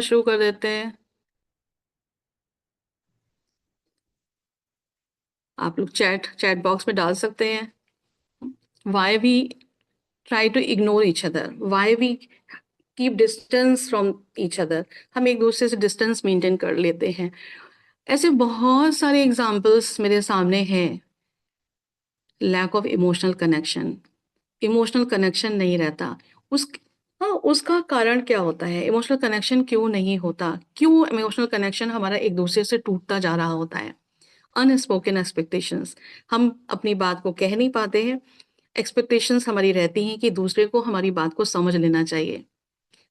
शुरू कर देते हैं। आप लोग चैट चैट बॉक्स में डाल सकते हैं। Why we try to ignore each other, why we keep distance from each other, हम एक दूसरे से डिस्टेंस मेंटेन कर लेते हैं। ऐसे बहुत सारे एग्जाम्पल्स मेरे सामने हैं। Lack of emotional connection, emotional connection नहीं रहता। उस हाँ, उसका कारण क्या होता है? इमोशनल कनेक्शन क्यों नहीं होता? क्यों इमोशनल कनेक्शन हमारा एक दूसरे से टूटता जा रहा होता है? अनस्पोकन एक्सपेक्टेशंस, हम अपनी बात को कह नहीं पाते हैं। एक्सपेक्टेशंस हमारी रहती हैं कि दूसरे को हमारी बात को समझ लेना चाहिए।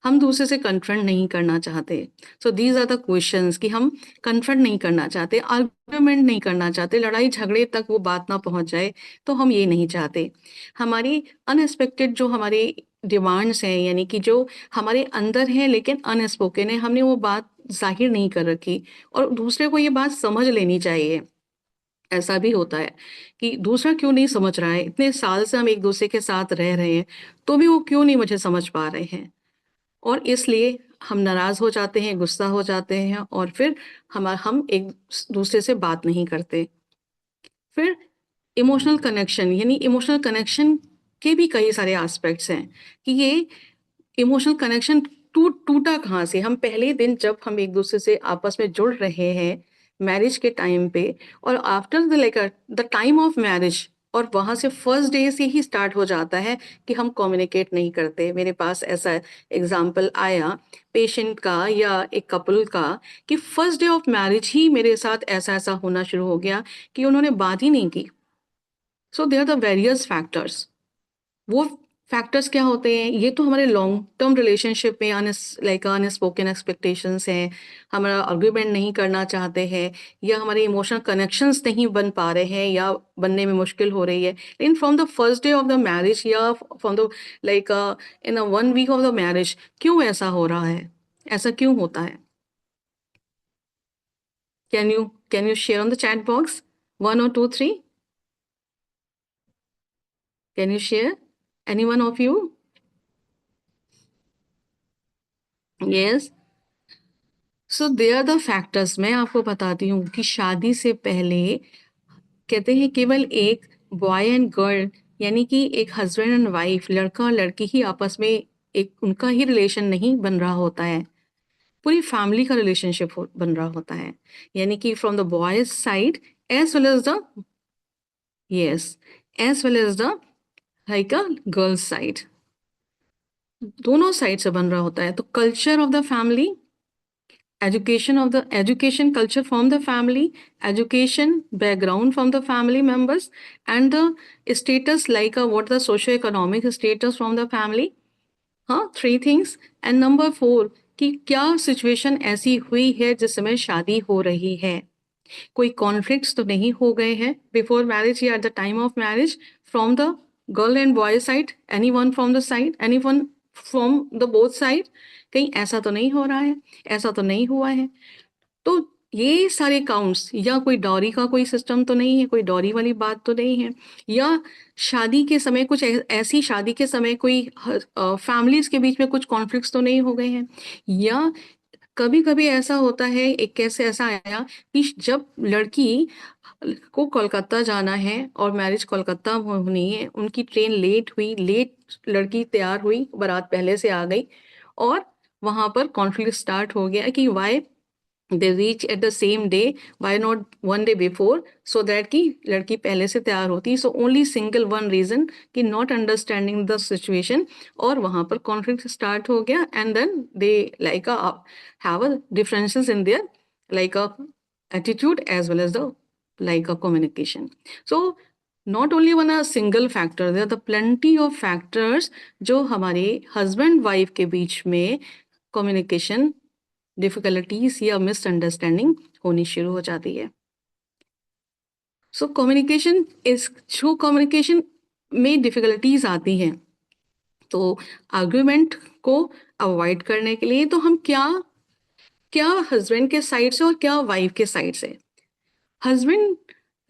हम दूसरे से कन्फ्रंट नहीं करना चाहते। So these are the questions कि हम कन्फ्रंट नहीं करना चाहते, आर्ग्यूमेंट नहीं करना चाहते, लड़ाई झगड़े तक वो बात ना पहुंच जाए, तो हम ये नहीं चाहते। हमारी अनएक्सपेक्टेड जो हमारी डिमांड्स हैं, यानी कि जो हमारे अंदर हैं लेकिन अनस्पोकन है, हमने वो बात जाहिर नहीं कर रखी, और दूसरे को ये बात समझ लेनी चाहिए। ऐसा भी होता है कि दूसरा क्यों नहीं समझ रहा है, इतने साल से हम एक दूसरे के साथ रह रहे हैं, तो भी वो क्यों नहीं मुझे समझ पा रहे हैं, और इसलिए हम नाराज हो जाते हैं, गुस्सा हो जाते हैं, और फिर हम एक दूसरे से बात नहीं करते। फिर इमोशनल कनेक्शन, यानी इमोशनल कनेक्शन के भी कई सारे एस्पेक्ट्स हैं कि ये इमोशनल कनेक्शन टूटा कहाँ से। हम पहले दिन जब हम एक दूसरे से आपस में जुड़ रहे हैं मैरिज के टाइम पे, और after the time of marriage, और वहां से फर्स्ट डे से ही स्टार्ट हो जाता है कि हम कम्युनिकेट नहीं करते। मेरे पास ऐसा एग्जाम्पल आया पेशेंट का या एक कपल का, कि फर्स्ट डे ऑफ मैरिज ही मेरे साथ ऐसा ऐसा होना शुरू हो गया कि उन्होंने बात ही नहीं की। So there are the various factors. वो फैक्टर्स क्या होते हैं? ये तो हमारे लॉन्ग टर्म रिलेशनशिप में अनस्पोकन एक्सपेक्टेशंस हैं, हमारा आर्ग्यूमेंट नहीं करना चाहते हैं, या हमारे इमोशनल कनेक्शंस नहीं बन पा रहे हैं, या बनने में मुश्किल हो रही है। लेकिन from the first day of the marriage, या from the like in a 1 week of the marriage, क्यों ऐसा हो रहा है? ऐसा क्यों होता है? Can you share on the chat box? 1 or 2 3, can you share? Any one of you? Yes. So they are the factors. मैं आपको बताती हूँ कि शादी से पहले कहते हैं केवल एक बॉय एंड गर्ल, यानी कि एक हस्बैंड एंड वाइफ, लड़का और लड़की ही आपस में, एक उनका ही रिलेशन नहीं बन रहा होता है, पूरी फैमिली का रिलेशनशिप बन रहा होता है। यानी कि from the boys side as well as the, yes, as well as the like a girls side, दोनों साइड से बन रहा होता है। तो culture of the family, education culture from the family, education background from the family members, and the status like what the socio-economic status from the family. हाँ, 3 things। And number 4, कि क्या सिचुएशन ऐसी हुई है जिस समय शादी हो रही है, कोई कॉन्फ्लिक्ट्स तो नहीं हो गए हैं बिफोर मैरिज या at the time of marriage, from the girl and boy side, any one from the side, any one from the both side, कहीं ऐसा तो नहीं हो रहा है, ऐसा तो नहीं हुआ है। तो ये सारे काउंट्स, या कोई डॉरी का कोई सिस्टम तो नहीं है, कोई डॉरी वाली बात तो नहीं है, या शादी के समय कुछ ऐसी शादी के समय कोई फैमिलीज के बीच में कुछ कॉन्फ्लिक्ट्स तो नहीं हो गए हैं, या कभी कभी ऐसा होता है, एक कैसे ऐसा आया कि जब लड़की को कोलकाता जाना है और मैरिज कोलकाता में होनी है, उनकी ट्रेन लेट हुई, लेट लड़की तैयार हुई, बारात पहले से आ गई, और वहां पर कॉन्फ्लिक्ट स्टार्ट हो गया कि why they reach at the same day, why not 1 day before, so that कि लड़की पहले से तैयार होती। So only single one reason कि नॉट अंडरस्टैंडिंग द सिचुएशन, और वहां पर कॉन्फ्लिक्ट स्टार्ट हो गया, and then they like have a differences in their like a attitude as well as the like a communication. So not only one a single factor, there are the plenty of factors जो हमारे husband wife के बीच में communication difficulties या misunderstanding होनी शुरू हो जाती है। सो कम्युनिकेशन इस जो कम्युनिकेशन में डिफिकल्टीज आती हैं, तो आर्ग्यूमेंट को अवॉइड करने के लिए तो हम क्या क्या हस्बैंड के साइड से और क्या वाइफ के साइड से। हस्बैंड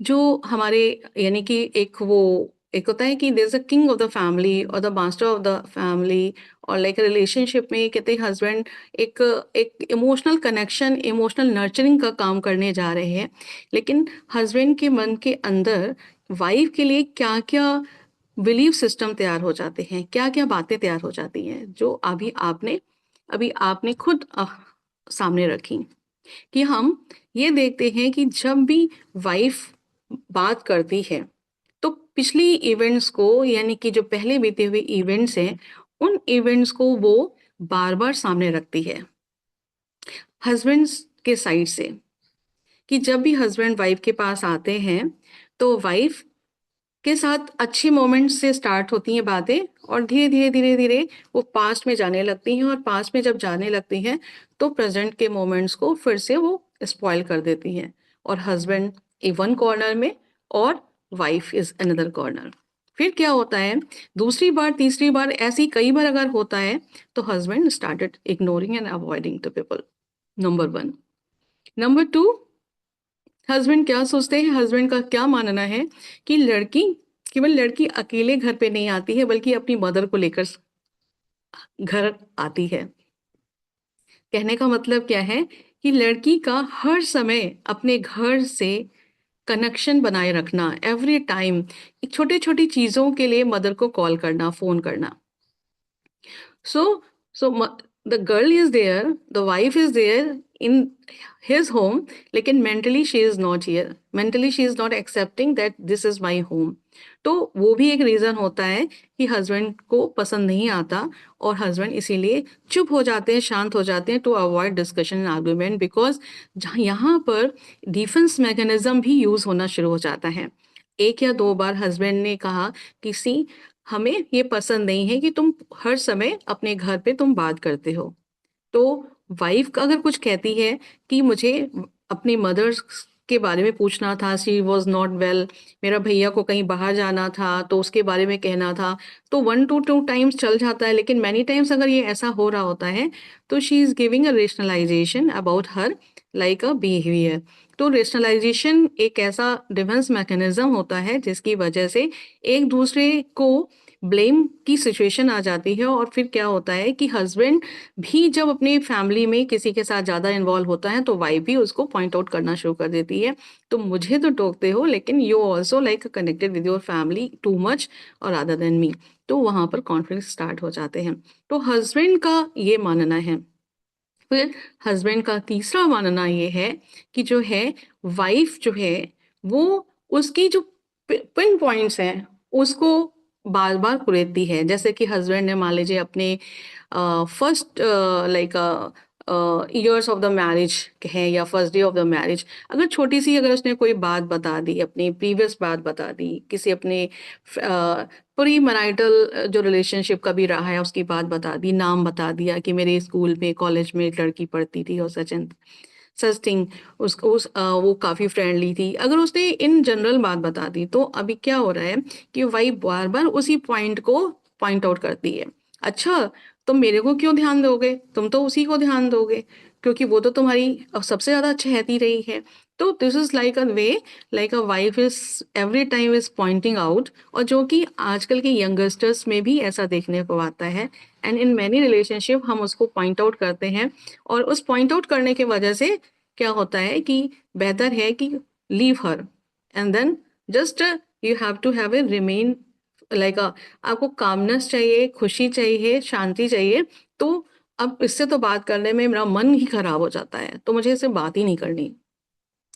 जो हमारे, यानी कि एक वो एक होता है कि there is a king of the family और the master of the family, और लाइक रिलेशनशिप में कहते हैं हस्बैंड एक एक इमोशनल कनेक्शन, इमोशनल नर्चरिंग का काम करने जा रहे हैं, लेकिन हस्बैंड के मन के अंदर वाइफ के लिए क्या क्या बिलीफ सिस्टम तैयार हो जाते हैं, क्या क्या बातें तैयार हो जाती हैं, जो अभी आपने खुद सामने रखी। कि हम ये देखते हैं कि जब भी वाइफ बात करती है तो पिछली इवेंट्स को, यानी कि जो पहले बीते हुए इवेंट्स हैं, उन इवेंट्स को वो बार बार सामने रखती है हस्बैंड्स के साइड से। कि जब भी हस्बैंड वाइफ के पास आते हैं तो वाइफ के साथ अच्छी मोमेंट्स से स्टार्ट होती हैं बातें, और धीरे धीरे धीरे धीरे वो पास्ट में जाने लगती हैं, और पास्ट में जब जाने लगती हैं तो प्रेजेंट के मोमेंट्स को फिर से वो स्पॉइल कर देती हैं, और हस्बैंड ए वन कॉर्नर में और वाइफ इज अनदर कॉर्नर। फिर क्या होता है, दूसरी बार तीसरी बार ऐसी कई बार अगर होता है तो husband started ignoring and avoiding the people. Number one. Number two, husband क्या सोचते हैं, हस्बैंड का क्या मानना है कि केवल लड़की अकेले घर पे नहीं आती है, बल्कि अपनी मदर को लेकर घर आती है। कहने का मतलब क्या है कि लड़की का हर समय अपने घर से कनेक्शन बनाए रखना, एवरी टाइम छोटी छोटी चीजों के लिए मदर को कॉल करना, फोन करना। So, the girl is there, the wife is there in his home, लेकिन mentally she is not here. Mentally she is not accepting that this is my home. तो वो भी एक रीजन होता है कि हस्बैंड को पसंद नहीं आता, और हस्बैंड इसीलिए चुप हो जाते हैं, शांत हो जाते हैं, to avoid discussion and argument, because यहाँ पर डिफेंस मैकेनिज्म भी यूज होना शुरू हो जाता है। एक या दो बार हस्बैंड ने कहा कि सी, हमें ये पसंद नहीं है कि तुम हर समय अपने घर पे तुम बात करते हो। तो वाइफ अगर कुछ कहती है कि मुझे अपनी मदर्स के बारे में पूछना था, शी वॉज नॉट वेल, मेरा भैया को कहीं बाहर जाना था तो उसके बारे में कहना था, तो वन टू टू टाइम्स चल जाता है, लेकिन मैनी टाइम्स अगर ये ऐसा हो रहा होता है तो she is giving a rationalisation about her like a behaviour. तो रेशनलाइजेशन एक ऐसा डिफेंस मैकेनिज्म होता है जिसकी वजह से एक दूसरे को ब्लेम की सिचुएशन आ जाती है, और फिर क्या होता है कि हस्बैंड भी जब अपनी फैमिली में किसी के साथ ज़्यादा इन्वॉल्व होता है तो वाइफ भी उसको पॉइंट आउट करना शुरू कर देती है, तो मुझे तो टोकते हो लेकिन you also like connected with your family too much और अदर देन मी। तो वहाँ पर कॉन्फ्लिक्ट स्टार्ट हो जाते हैं। तो हस्बैंड का ये मानना है। फिर हस्बैंड का तीसरा मानना ये है कि जो है वाइफ जो है वो उसकी जो पिन पॉइंट्स हैं उसको बार बार कुरेदती है। जैसे कि हस्बैंड ने मान लीजिए अपने first like years of the marriage है या first day of the marriage, अगर छोटी सी अगर उसने कोई बात बता दी, अपनी प्रीवियस बात बता दी, किसी अपने प्री मैरिटल जो रिलेशनशिप का भी रहा है उसकी बात बता दी, नाम बता दिया कि मेरे स्कूल में कॉलेज में एक लड़की पढ़ती थी और सच एंड सच थिंग, वो काफ़ी फ्रेंडली थी, अगर उसने इन जनरल बात बता दी तो अभी क्या हो रहा है कि वाइफ बार बार उसी पॉइंट को पॉइंट आउट करती है। अच्छा, तुम मेरे को क्यों ध्यान दोगे, तुम तो उसी को ध्यान दोगे क्योंकि वो तो तुम्हारी सबसे ज़्यादा चहेती रही है। तो this is like a way, like a wife is every time is pointing out, और जो कि आजकल के यंगस्टर्स में भी ऐसा देखने को आता है। एंड इन मैनी रिलेशनशिप हम उसको पॉइंट आउट करते हैं, और उस पॉइंट आउट करने की वजह से क्या होता है कि बेहतर है कि leave her and then just you have to have a remain like आपको कामनेस चाहिए, खुशी चाहिए, शांति चाहिए। तो अब इससे तो बात करने में मेरा मन ही खराब हो जाता है, तो मुझे इससे बात ही नहीं करनी।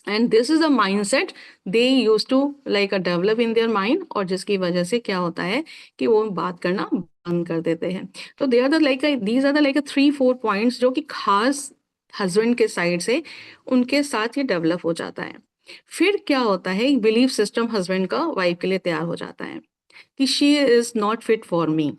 And this is a mindset they use to like a develop in their mind, और जिसकी वजह से क्या होता है कि वो बात करना बंद कर देते हैं। तो they are the like these are the like 3-4 points जो कि खास हस्बैंड के साइड से उनके साथ ये डेवलप हो जाता है। फिर क्या होता है, एक बिलीफ सिस्टम हस्बैंड का वाइफ के लिए तैयार हो जाता है कि she is not fit for me,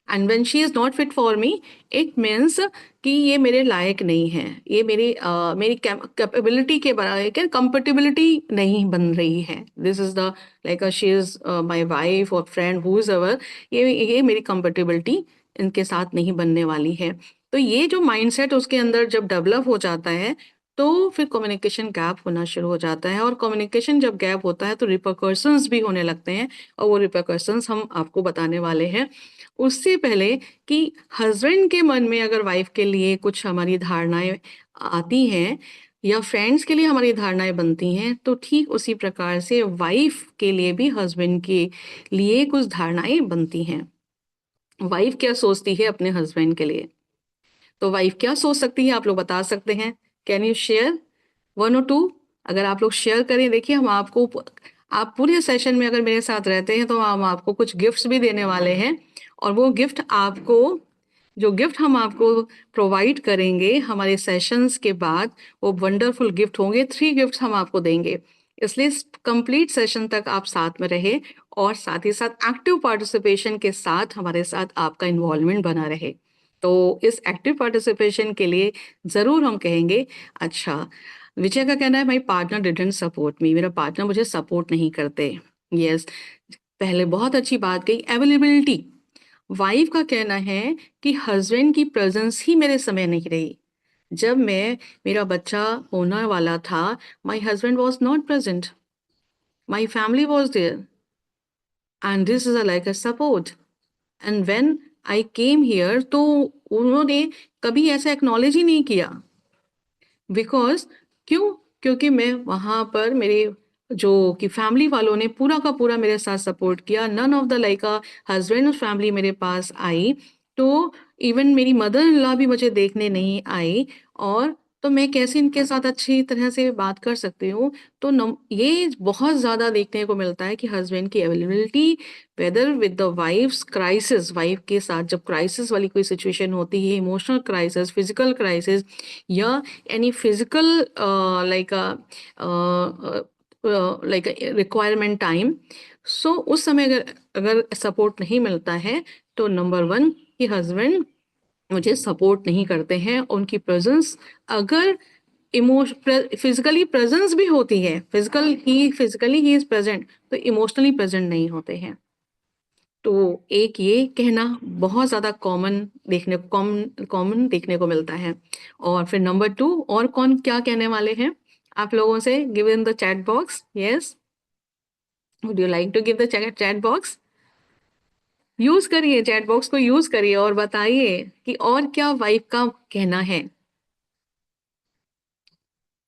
and when she is not fit for me it means कि ये मेरे लायक नहीं है, ये मेरी कैपेबिलिटी के बराबर कंपेटिबिलिटी नहीं बन रही है। This is the like she is my wife और फ्रेंड हु इज एवर, ये मेरी कंपेटिबिलिटी इनके साथ नहीं बनने वाली है। तो ये जो माइंडसेट उसके अंदर जब डेवलप हो जाता है तो फिर कम्युनिकेशन गैप होना शुरू हो जाता है, और कम्युनिकेशन जब गैप होता है तो रिperकशंस भी होने लगते हैं, और वो रिperकशंस हम आपको बताने वाले हैं। उससे पहले कि हस्बैंड के मन में अगर वाइफ के लिए कुछ हमारी धारणाएं आती हैं या फ्रेंड्स के लिए हमारी धारणाएं बनती हैं, तो ठीक उसी प्रकार से वाइफ के लिए भी हस्बैंड के लिए कुछ धारणाएं बनती हैं। वाइफ क्या सोचती है अपने हस्बैंड के लिए, तो वाइफ क्या सोच सकती है, आप लोग बता सकते हैं? Can you share 1 or 2? अगर आप लोग शेयर करें, देखिए हम आपको, आप पूरे सेशन में अगर मेरे साथ रहते हैं तो हम आपको कुछ गिफ्ट्स भी देने वाले हैं, और वो गिफ्ट आपको, जो गिफ्ट हम आपको प्रोवाइड करेंगे हमारे सेशंस के बाद, वो वंडरफुल गिफ्ट होंगे। 3 गिफ्ट्स हम आपको देंगे, इसलिए कंप्लीट सेशन तक आप साथ में रहे, और साथ ही साथ एक्टिव पार्टिसिपेशन के साथ हमारे साथ आपका इन्वॉल्वमेंट बना रहे। तो इस एक्टिव पार्टिसिपेशन के लिए ज़रूर हम कहेंगे, अच्छा, विजय का कहना है my partner didn't support me, मेरा पार्टनर मुझे सपोर्ट नहीं करते। यस, पहले बहुत अच्छी बात कही, अवेलेबिलिटी। वाइफ का कहना है कि हस्बैंड की प्रेजेंस ही मेरे समय नहीं रही। जब मेरा बच्चा होने वाला था, my husband was not present, my family was there, and this is like a support. And when I came here, तो उन्होंने कभी ऐसा एक्नॉलेज ही नहीं किया। बिकॉज क्यों? क्योंकि मैं वहाँ पर, मेरे जो कि फैमिली वालों ने पूरा का पूरा मेरे साथ सपोर्ट किया। None of the like husband family मेरे पास आई, तो इवन मेरी मदर इन लॉ भी मुझे देखने नहीं आई। और तो मैं कैसे इनके साथ अच्छी तरह से बात कर सकती हूँ? तो ये बहुत ज़्यादा देखने को मिलता है कि हस्बैंड की availability, whether with the wife's crisis, wife के साथ जब क्राइसिस वाली कोई सिचुएशन होती है, इमोशनल क्राइसिस, फिजिकल क्राइसिस, या any physical like a like a requirement time, so उस समय अगर अगर सपोर्ट नहीं मिलता है, तो नंबर 1 कि हस्बैंड मुझे सपोर्ट नहीं करते हैं। उनकी प्रेजेंस, अगर फिजिकली प्रेजेंस भी होती है, फिजिकली ही इज प्रेजेंट, तो इमोशनली प्रेजेंट नहीं होते हैं। तो एक ये कहना बहुत ज्यादा कॉमन देखने को मिलता है। और फिर नंबर 2, और कौन क्या कहने वाले हैं आप लोगों से? Give in the chat box. Yes, would you like to give the chat box? Use करिए, चैट बॉक्स को यूज करिए और बताइए कि और क्या वाइफ का कहना है।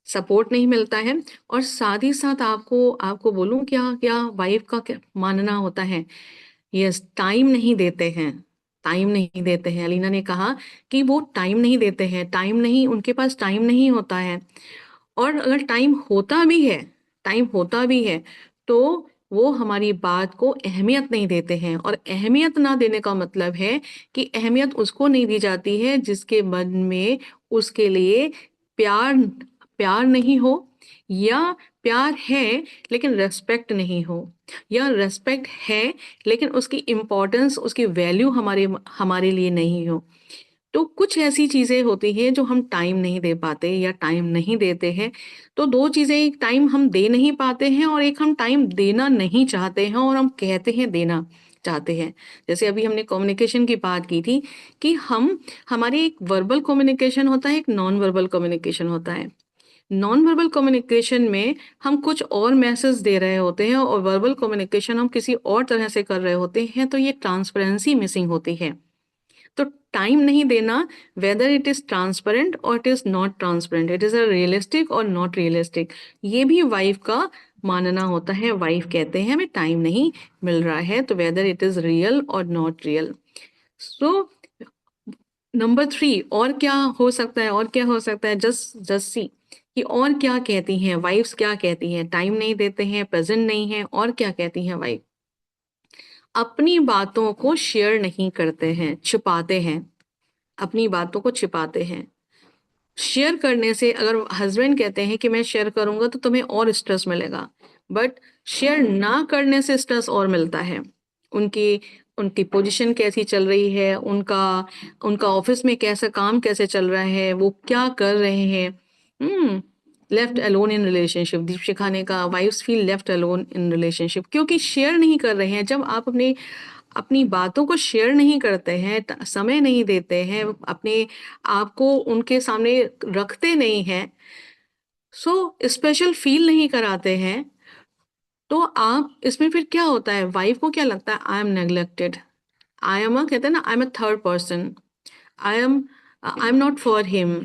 सपोर्ट नहीं मिलता है, और साथ ही साथ आपको आपको बोलूं क्या क्या वाइफ का क्या मानना होता है? यस, टाइम नहीं देते हैं। टाइम नहीं देते हैं, अलीना ने कहा कि वो टाइम नहीं देते हैं, टाइम नहीं, उनके पास टाइम नहीं होता है। और अगर टाइम होता भी है, तो वो हमारी बात को अहमियत नहीं देते हैं। और अहमियत ना देने का मतलब है कि अहमियत उसको नहीं दी जाती है जिसके मन में उसके लिए प्यार प्यार नहीं हो, या प्यार है लेकिन रेस्पेक्ट नहीं हो, या रेस्पेक्ट है लेकिन उसकी इम्पोर्टेंस, उसकी वैल्यू हमारे हमारे लिए नहीं हो। तो कुछ ऐसी चीजें होती हैं जो हम टाइम नहीं दे पाते या टाइम नहीं देते हैं। तो 2 चीजें, एक टाइम हम दे नहीं पाते हैं, और एक हम टाइम देना नहीं चाहते हैं और हम कहते हैं देना चाहते हैं। जैसे अभी हमने कम्युनिकेशन की बात की थी कि हमारी एक वर्बल कम्युनिकेशन होता है, एक नॉन वर्बल कम्युनिकेशन होता है। नॉन वर्बल कम्युनिकेशन में हम कुछ और मैसेज दे रहे होते हैं, और वर्बल कम्युनिकेशन हम किसी और तरह से कर रहे होते हैं, तो ये ट्रांसपेरेंसी मिसिंग होती है। तो टाइम नहीं देना, वेदर इट इज ट्रांसपेरेंट और it is not transparent, it is a realistic और नॉट रियलिस्टिक, ये भी वाइफ का मानना होता है। वाइफ कहते हैं हमें टाइम नहीं मिल रहा है, तो वेदर इट इज रियल और नॉट रियल। सो नंबर 3, और क्या हो सकता है, और क्या हो सकता है? जस्ट सी कि और क्या कहती हैं वाइफ्स, क्या कहती हैं? टाइम नहीं देते हैं, प्रेजेंट नहीं है, और क्या कहती हैं वाइफ? अपनी बातों को शेयर नहीं करते हैं, छिपाते हैं, अपनी बातों को छिपाते हैं। शेयर करने से, अगर हस्बैंड कहते हैं कि मैं शेयर करूंगा तो तुम्हें और स्ट्रेस मिलेगा, बट शेयर ना करने से स्ट्रेस और मिलता है। उनकी उनकी पोजीशन कैसी चल रही है, उनका उनका ऑफिस में कैसा काम कैसे चल रहा है, वो क्या कर रहे हैं। Left alone in relationship, Deepshikha ने कहा wives feel left alone in relationship, क्योंकि शेयर नहीं कर रहे हैं। जब आप अपने अपनी बातों को शेयर नहीं करते हैं, समय नहीं देते हैं, अपने आप को उनके सामने रखते नहीं हैं, सो स्पेशल फील नहीं कराते हैं, तो आप इसमें फिर क्या होता है, वाइफ को क्या लगता है, I am neglected, I am a, कहते हैं ना, I am a third person, I am not for him,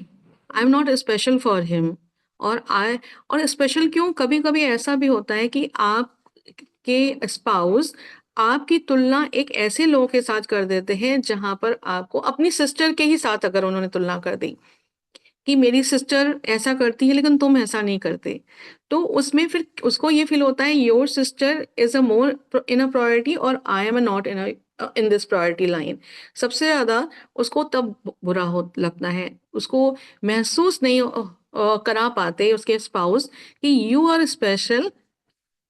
I am not special for him. और आई, और स्पेशल क्यों, कभी कभी ऐसा भी होता है कि आप के स्पाउस आपकी तुलना एक ऐसे लोगों के साथ कर देते हैं जहां पर आपको अपनी सिस्टर के ही साथ अगर उन्होंने तुलना कर दी कि मेरी सिस्टर ऐसा करती है लेकिन तुम ऐसा नहीं करते, तो उसमें फिर उसको ये फील होता है your sister is a more in a priority और I am not in this priority line. सबसे ज्यादा उसको तब बुरा हो लगता है, उसको महसूस नहीं करा पाते उसके स्पाउस कि you are special,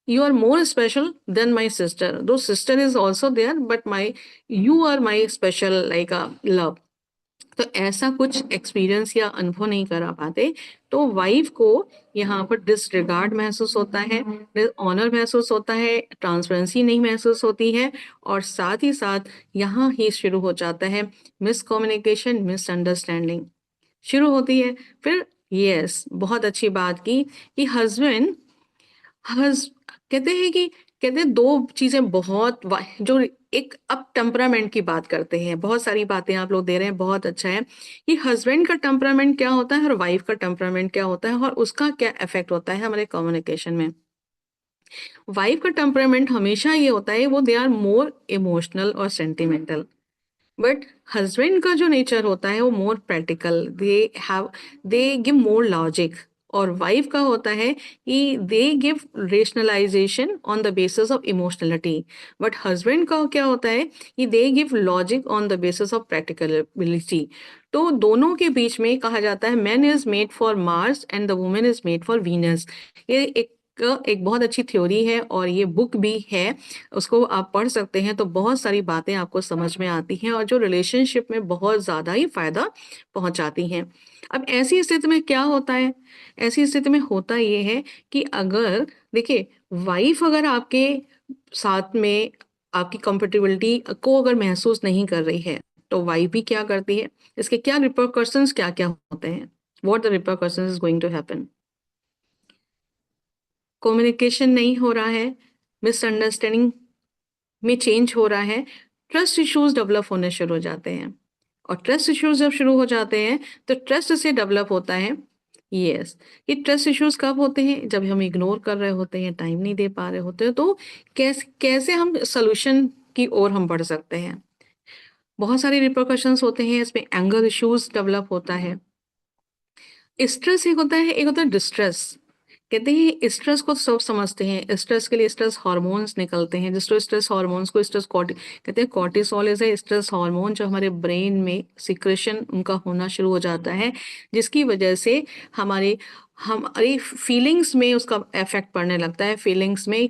you are more special than my sister, though sister is also there but my, you are my special like a love। तो ऐसा कुछ एक्सपीरियंस या अनुभव नहीं करा पाते, तो वाइफ को यहाँ पर डिसरिगार्ड महसूस होता है, ऑनर महसूस होता है, ट्रांसपेरेंसी नहीं महसूस होती है, और साथ ही साथ यहाँ ही शुरू हो जाता है मिसकम्युनिकेशन, मिसअंडरस्टैंडिंग शुरू होती है। फिर यस, बहुत अच्छी बात की कि हस्बैंड हस कहते हैं कि, कहते हैं दो चीजें बहुत जो एक, अब टेम्परामेंट की बात करते हैं, बहुत सारी बातें आप लोग दे रहे हैं, बहुत अच्छा है कि हस्बैंड का टेम्परामेंट क्या होता है और वाइफ का टेम्परामेंट क्या होता है और उसका क्या इफेक्ट होता है हमारे कम्युनिकेशन में। वाइफ का टेम्परामेंट हमेशा ये होता है, वो दे आर मोर इमोशनल और सेंटिमेंटल, बट हस्बैंड का जो नेचर होता है वो more practical, they give more logic. और वाइफ का होता है कि they give rationalisation on the basis of emotionality, but husband का क्या होता है कि they give logic on the basis of practicality. तो दोनों के बीच में कहा जाता है man is made for Mars and the women is made for Venus. ये एक बहुत अच्छी थ्योरी है और ये बुक भी है, उसको आप पढ़ सकते हैं, तो बहुत सारी बातें आपको समझ में आती हैं और जो रिलेशनशिप में बहुत ज़्यादा ही फायदा पहुंचाती हैं। अब ऐसी स्थिति में क्या होता है, ऐसी स्थिति में होता ये है कि अगर देखिए, वाइफ अगर आपके साथ में आपकी कंपेटिबिलिटी को अगर महसूस नहीं कर रही है, तो वाइफ भी क्या करती है, इसके क्या रिपरकशंस क्या क्या होते हैं, what the repercussions is going to happen. Communication नहीं हो रहा है, मिसअंडरस्टैंडिंग में चेंज हो रहा है, ट्रस्ट इश्यूज डेवलप होने शुरू हो जाते हैं। और ट्रस्ट इश्यूज जब शुरू हो जाते हैं तो ट्रस्ट से डेवलप होता है। यस, ये ट्रस्ट इश्यूज कब होते हैं, जब हम इग्नोर कर रहे होते हैं, टाइम नहीं दे पा रहे होते हैं, तो कैसे कैसे हम सोल्यूशन की ओर हम बढ़ सकते हैं। बहुत सारे रिपरकशंस होते हैं इसमें, एंगर इश्यूज डेवलप होता है, स्ट्रेस एक होता है, एक होता है डिस्ट्रेस। कहते हैं स्ट्रेस को सब समझते हैं, स्ट्रेस के लिए स्ट्रेस हार्मोन्स निकलते हैं, जिसको स्ट्रेस हार्मोन्स को स्ट्रेस कहते हैं cortisol is a stress hormone, जो हमारे ब्रेन में सिक्रेशन उनका होना शुरू हो जाता है, जिसकी वजह से हमारे हमारी फीलिंग्स में उसका इफेक्ट पड़ने लगता है। फीलिंग्स में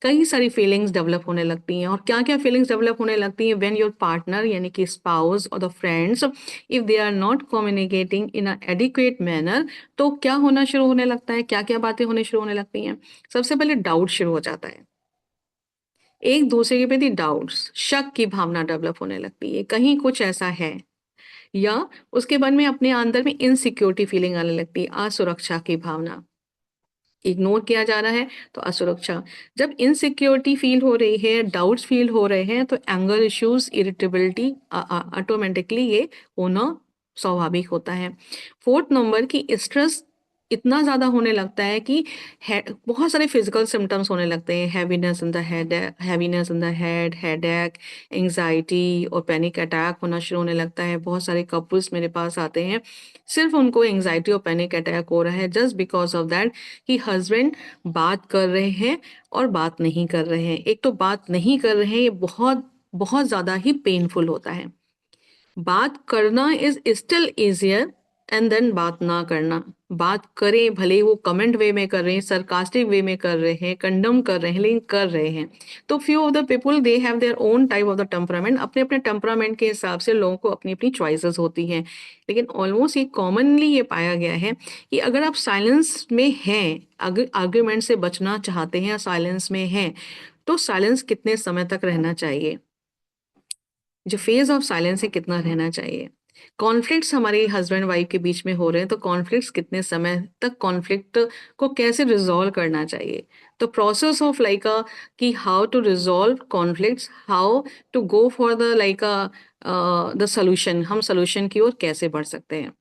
कई सारी फीलिंग्स डेवलप होने लगती हैं, और क्या क्या फीलिंग्स डेवलप होने लगती हैं, व्हेन योर पार्टनर यानी कि स्पाउस और the friends if they are not communicating in a adequate manner, तो क्या होना शुरू होने लगता है, क्या क्या बातें होने शुरू होने लगती हैं। सबसे पहले डाउट शुरू हो जाता है, एक दूसरे के प्रति डाउट्स, शक की भावना डेवलप होने लगती है, कहीं कुछ ऐसा है, या उसके बाद में अपने अंदर में इनसिक्योरिटी फीलिंग आने लगती है, असुरक्षा की भावना, इग्नोर किया जा रहा है तो असुरक्षा। जब इनसिक्योरिटी फील हो रही है, डाउट्स फील हो रहे हैं, तो एंगर इश्यूज, इरिटेबिलिटी ऑटोमेटिकली ये होना स्वाभाविक होता है। फोर्थ नंबर की स्ट्रेस इतना ज्यादा होने लगता है कि बहुत सारे फिजिकल सिम्टम्स होने लगते हैं, heaviness in the head, heaviness in the head, headache, anxiety और पैनिक अटैक होना शुरू होने लगता है। बहुत सारे कपल्स मेरे पास आते हैं, सिर्फ उनको एंजाइटी और पैनिक अटैक हो रहा है जस्ट बिकॉज ऑफ दैट कि हस्बैंड बात कर रहे हैं और बात नहीं कर रहे हैं। एक तो बात नहीं कर रहे हैं, ये बहुत बहुत ज्यादा ही पेनफुल होता है। बात करना is still easier and then बात ना करना। बात करें, भले ही वो कमेंट वे में कर रहे हैं, सरकास्टिक वे में कर रहे हैं, कंडम कर रहे हैं, लेकिन कर रहे हैं। तो few of the people they have their own type of the temperament, अपने अपने टेम्परामेंट के हिसाब से लोगों को अपनी अपनी चॉइसेस होती हैं। लेकिन ऑलमोस्ट ये कॉमनली ये पाया गया है कि अगर आप साइलेंस में हैं, आर्ग्यूमेंट से बचना चाहते हैं, साइलेंस में हैं, तो साइलेंस कितने समय तक रहना चाहिए, जो फेज ऑफ साइलेंस है कितना रहना चाहिए। कॉन्फ्लिक्ट्स हमारे हस्बैंड वाइफ के बीच में हो रहे हैं, तो कॉन्फ्लिक्ट्स कितने समय तक कॉन्फ्लिक्ट को कैसे रिजॉल्व करना चाहिए। तो प्रोसेस ऑफ लाइक अ कि how to resolve conflicts, how to go for the like a the solution, हम सोल्यूशन की ओर कैसे बढ़ सकते हैं।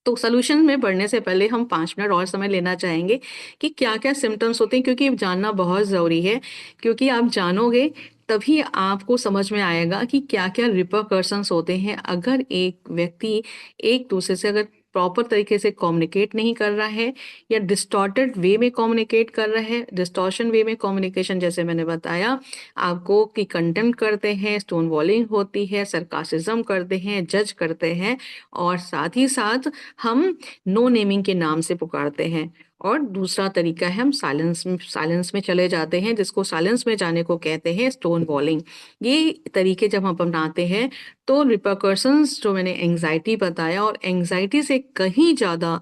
तो सोल्यूशन में बढ़ने से पहले हम 5 मिनट और समय लेना चाहेंगे कि क्या क्या सिम्टम्स होते हैं, क्योंकि जानना बहुत ज़रूरी है। क्योंकि आप जानोगे तभी आपको समझ में आएगा कि क्या क्या रिपरकशंस होते हैं अगर एक व्यक्ति एक दूसरे से अगर प्रॉपर तरीके से कम्युनिकेट नहीं कर रहा है या डिस्टॉर्टेड वे में कम्युनिकेट कर रहा है। डिस्टॉर्शन वे में कम्युनिकेशन जैसे मैंने बताया आपको कि कंटेम्प्ट करते हैं, स्टोन वॉलिंग होती है, सरकासिज्म करते हैं, जज करते हैं, और साथ ही साथ हम नो नेमिंग के नाम से पुकारते हैं। और दूसरा तरीका है हम साइलेंस में चले जाते हैं, जिसको साइलेंस में जाने को कहते हैं स्टोन वॉलिंग। ये तरीके जब हम अपनाते हैं तो रिपरकशंस जो मैंने एंजाइटी बताया, और एंजाइटी से कहीं ज़्यादा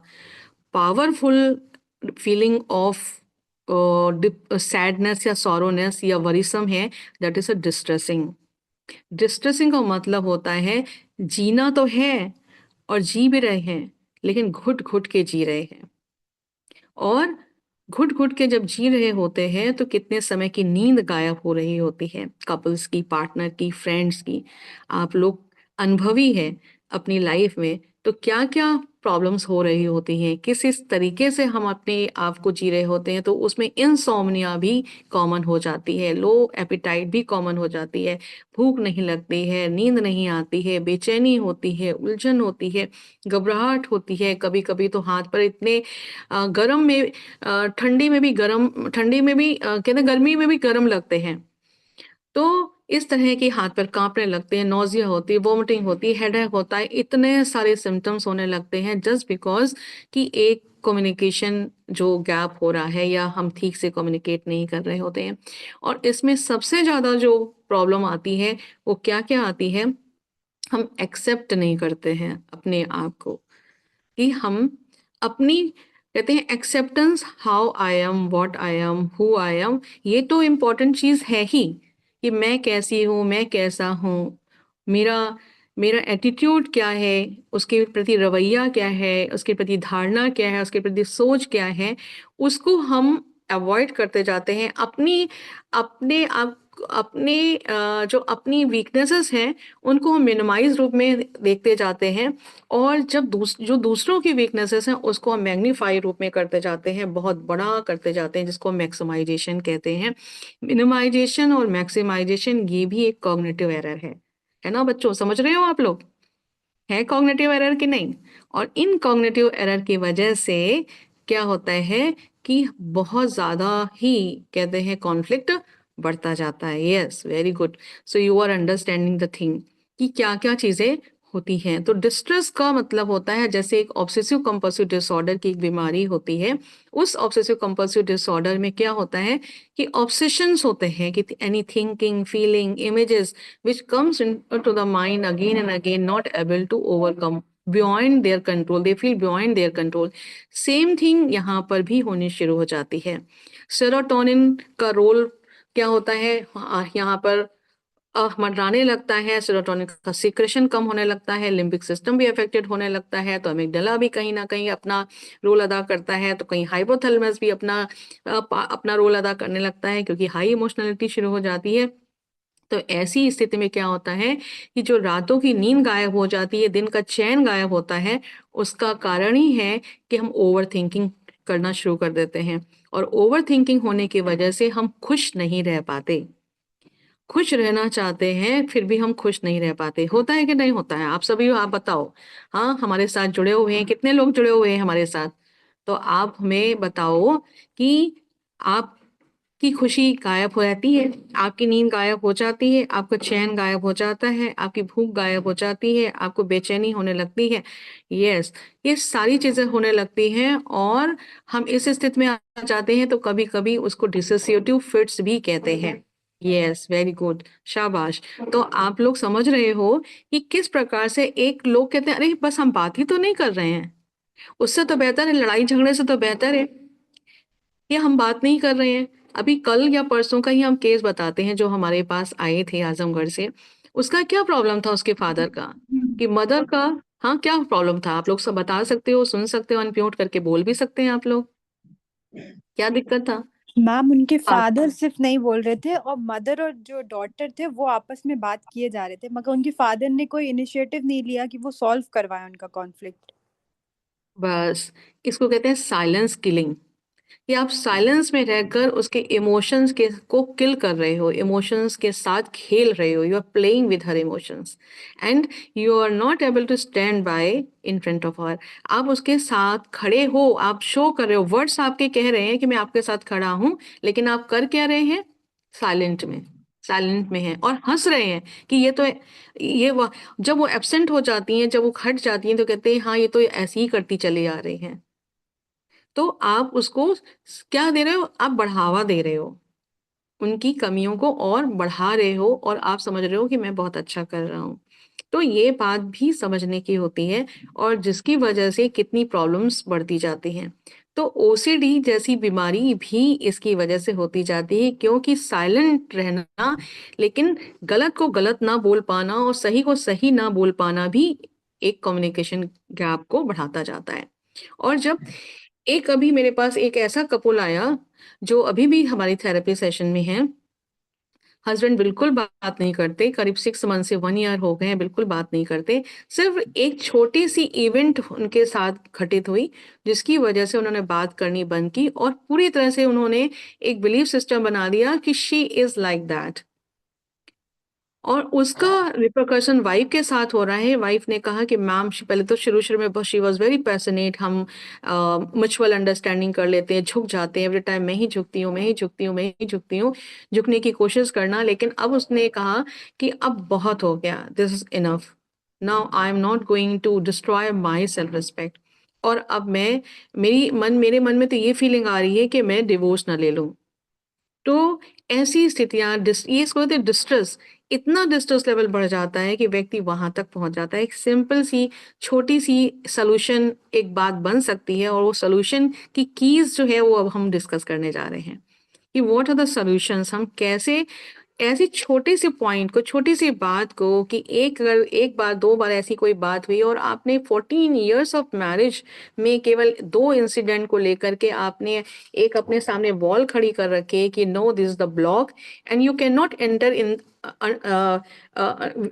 पावरफुल फीलिंग ऑफ सैडनेस या सॉरोनेस या वरीसम है, that is a distressing. Distressing का मतलब होता है जीना तो है और जी भी रहे हैं, लेकिन घुट घुट के जी रहे हैं। और घुट घुट के जब जी रहे होते हैं तो कितने समय की नींद गायब हो रही होती है, कपल्स की, पार्टनर की, फ्रेंड्स की। आप लोग अनुभवी हैं अपनी लाइफ में, तो क्या क्या प्रॉब्लम्स हो रही होती हैं, किस इस तरीके से हम अपने आप को जी रहे होते हैं। तो उसमें इंसोम्निया भी कॉमन हो जाती है, लो एपिटाइट भी कॉमन हो जाती है, भूख नहीं लगती है, नींद नहीं आती है, बेचैनी होती है, उलझन होती है, घबराहट होती है। कभी कभी तो हाथ पर इतने गर्म में ठंडी में भी गर्म, ठंडी में भी कहते हैं गर्मी में भी गर्म लगते हैं। तो इस तरह के हाथ पैर कांपने लगते हैं, नौजिया होती है, वोमिटिंग होती है, हेडेक होता है, इतने सारे सिम्टम्स होने लगते हैं जस्ट बिकॉज कि एक कम्युनिकेशन जो गैप हो रहा है या हम ठीक से कम्युनिकेट नहीं कर रहे होते हैं। और इसमें सबसे ज़्यादा जो प्रॉब्लम आती है वो क्या क्या आती है, हम एक्सेप्ट नहीं करते हैं अपने आप को, कि हम अपनी कहते हैं acceptance, how I am, what I am, who I am. ये तो इम्पोर्टेंट चीज है ही कि मैं कैसी हूँ, मैं कैसा हूँ, मेरा मेरा एटीट्यूड क्या है, उसके प्रति रवैया क्या है, उसके प्रति धारणा क्या है, उसके प्रति सोच क्या है, उसको हम अवॉइड करते जाते हैं। अपनी अपने आप अपने जो अपनी वीकनेसेस हैं उनको हम मिनिमाइज रूप में देखते जाते हैं, और जब जो दूसरों की वीकनेसेस हैं उसको हम मैग्नीफाई रूप में करते जाते हैं, बहुत बड़ा करते जाते हैं, जिसको मैक्सिमाइजेशन कहते हैं। मिनिमाइजेशन और मैक्सिमाइजेशन ये भी एक कॉग्निटिव एरर है ना बच्चों, समझ रहे हो आप लोग, है कॉग्निटिव एरर कि नहीं। और इन कॉग्निटिव एरर की वजह से क्या होता है कि बहुत ज्यादा ही कहते हैं कॉन्फ्लिक्ट बढ़ता जाता है। Yes, very good. So you are understanding the thing कि क्या क्या चीजें होती हैं। तो डिस्ट्रेस का मतलब होता है जैसे एक ऑब्सेसिव कंपल्सिव डिसऑर्डर की एक बीमारी होती है, उस ऑब्सेसिव कंपल्सिव डिसऑर्डर में क्या होता है कि ऑब्सेशंस होते हैं, कि any thinking, feeling, images which comes into the mind again and again, not able to overcome, beyond their control, they feel beyond their control। Same thing यहाँ पर भी होनी शुरू हो जाती है। सेरोटोनिन का रोल क्या होता है, यहाँ पर मंडराने लगता है, सेरोटोनिन का सिक्रेशन कम होने लगता है, लिम्बिक सिस्टम भी अफेक्टेड होने लगता है, तो अमिगडाला भी कहीं ना कहीं अपना रोल अदा करता है, तो कहीं हाइपोथैलेमस भी अपना रोल अदा करने लगता है, क्योंकि हाई इमोशनलिटी शुरू हो जाती है। तो ऐसी स्थिति में क्या होता है कि जो रातों की नींद गायब हो जाती है, दिन का चैन गायब होता है, उसका कारण ही है कि हम ओवर थिंकिंग करना शुरू कर देते हैं। और ओवर थिंकिंग होने की वजह से हम खुश नहीं रह पाते, खुश रहना चाहते हैं फिर भी हम खुश नहीं रह पाते। होता है कि नहीं होता है, आप सभी आप बताओ। हाँ, हमारे साथ जुड़े हुए हैं, कितने लोग जुड़े हुए हैं हमारे साथ। तो आप हमें बताओ कि आपकी खुशी गायब हो जाती है, आपकी नींद गायब हो जाती है, आपका चैन गायब हो जाता है, आपकी भूख गायब हो जाती है, आपको बेचैनी होने लगती है। यस, ये सारी चीजें होने लगती हैं, और हम इस स्थिति में आ जाते हैं, तो कभी कभी उसको डिसोसिएटिव फिट्स भी कहते हैं। यस, वेरी गुड, शाबाश। तो आप लोग समझ रहे हो कि किस प्रकार से एक लोग कहते हैं अरे बस हम बात ही तो नहीं कर रहे हैं, उससे तो बेहतर है, लड़ाई झगड़े से तो बेहतर है ये हम बात नहीं कर रहे हैं। अभी कल या परसों का ही हम केस बताते हैं जो हमारे पास आए थे आजमगढ़ से। उसका क्या प्रॉब्लम था उसके फादर का, कि मदर का, हाँ क्या प्रॉब्लम था? आप लोग सब बता सकते हो, सुन सकते हो, अनम्यूट करके बोल भी सकते हैं आप लोग, क्या दिक्कत था? मैम उनके आप फादर सिर्फ नहीं बोल रहे थे, और मदर और जो डॉटर थे वो आपस में बात किए जा रहे थे, मगर उनके फादर ने कोई इनिशिएटिव नहीं लिया कि वो सॉल्व करवाए उनका कॉन्फ्लिक्ट। बस, इसको कहते हैं साइलेंस किलिंग, कि आप साइलेंस में रहकर उसके इमोशंस के को किल कर रहे हो, इमोशंस के साथ खेल रहे हो, you are playing with her emotions and you are not able to stand by in front of her. आप उसके साथ खड़े हो, आप शो कर रहे हो, वर्ड्स आपके कह रहे हैं कि मैं आपके साथ खड़ा हूं, लेकिन आप कर क्या रहे हैं? साइलेंट में, साइलेंट में हैं और हंस रहे हैं कि ये तो, जब वो एब्सेंट हो जाती हैं, जब वो हट जाती हैं, तो कहते हैं हाँ ये तो ऐसे ही करती चली आ रही हैं। तो आप उसको क्या दे रहे हो? आप बढ़ावा दे रहे हो, उनकी कमियों को और बढ़ा रहे हो, और आप समझ रहे हो कि मैं बहुत अच्छा कर रहा हूँ। तो ये बात भी समझने की होती है, और जिसकी वजह से कितनी प्रॉब्लम्स बढ़ती जाती हैं। तो ओसीडी जैसी बीमारी भी इसकी वजह से होती जाती है, क्योंकि साइलेंट रहना, लेकिन गलत को गलत ना बोल पाना और सही को सही ना बोल पाना भी एक कम्युनिकेशन गैप को बढ़ाता जाता है। और जब एक अभी मेरे पास एक ऐसा कपल आया, जो अभी भी हमारी थेरेपी सेशन में है, हस्बैंड बिल्कुल बात नहीं करते, करीब 6 मंथ से 1 ईयर हो गए हैं, बिल्कुल बात नहीं करते। सिर्फ एक छोटी सी इवेंट उनके साथ घटित हुई, जिसकी वजह से उन्होंने बात करनी बंद की, और पूरी तरह से उन्होंने एक बिलीफ सिस्टम बना दिया कि शी इज लाइक दैट। और उसका रिpercussion वाइफ के साथ हो रहा है। वाइफ ने कहा कि मैम, पहले तो शुरू शुरू में शी वॉज वेरी पैशनेट, हम म्यूचुअल अंडरस्टैंडिंग कर लेते हैं, झुक जाते हैं, एवरी टाइम मैं ही झुकती हूँ, मैं ही झुकती हूँ, मैं ही झुकती हूँ, झुकने की कोशिश करना। लेकिन अब उसने कहा कि अब बहुत हो गया, this is enough, now I am not going to destroy my self respect. और अब मैं, मेरे मन में तो ये फीलिंग आ रही है कि मैं डिवोर्स ना ले लूं। तो ऐसी स्थितियां, ये इसको कहते हैं डिस्ट्रेस। इतना डिस्ट्रेस लेवल बढ़ जाता है कि व्यक्ति वहां तक पहुंच जाता है। एक सिंपल सी छोटी सी सोल्यूशन एक बात बन सकती है, और वो सोल्यूशन की कीज जो है वो अब हम डिस्कस करने जा रहे हैं, कि व्हाट आर द सॉल्यूशंस। हम कैसे ऐसी छोटी सी पॉइंट को, छोटी सी बात को, कि अगर एक बार दो बार ऐसी कोई बात हुई, और आपने 14 years ऑफ मैरिज में केवल 2 इंसिडेंट को लेकर के आपने एक अपने सामने वॉल खड़ी कर रखी है कि no, this is the block and you can not enter in